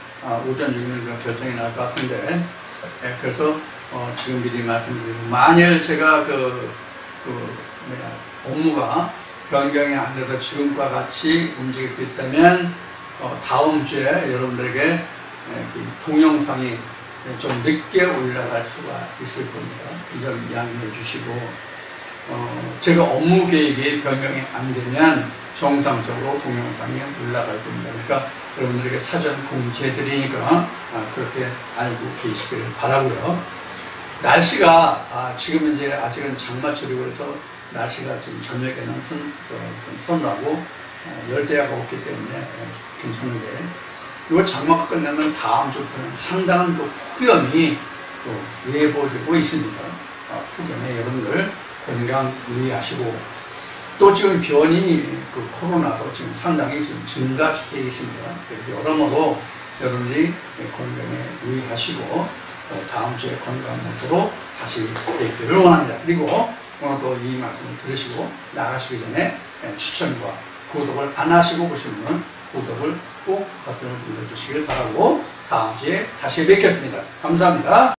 오전 중이면 결정이 날 것 같은데 그래서 지금 미리 말씀드리고 만일 제가 업무가 변경이 안 돼서 지금과 같이 움직일 수 있다면 다음 주에 여러분들에게 동영상이 좀 늦게 올라갈 수가 있을 겁니다. 이 점 양해해 주시고 제가 업무 계획이 변경이 안 되면 정상적으로 동영상이 올라갈 겁니다. 그러니까 여러분들에게 사전 공지해 드리니까 그렇게 알고 계시기를 바라고요. 날씨가 지금 이제 아직은 장마철이고 그래서 날씨가 지금 저녁에는 좀 선나고 열대야가 없기 때문에 괜찮은데 이거 장마가 끝나면 다음 주부터는 상당한 폭염이 예보되고 있습니다. 폭염에 여러분들 건강 유의하시고 또 지금 변이 코로나도 지금 상당히 지금 증가 추세에 있습니다. 그래서 여러모로 여러분들이 건강에 유의하시고 다음 주에 건강 모드로 다시 뵙기를 원합니다. 그리고 오늘도 이 말씀을 들으시고 나가시기 전에 추천과 구독을 안 하시고 보시는 분은 구독을 꼭 버튼을 눌러주시길 바라고 다음 주에 다시 뵙겠습니다. 감사합니다.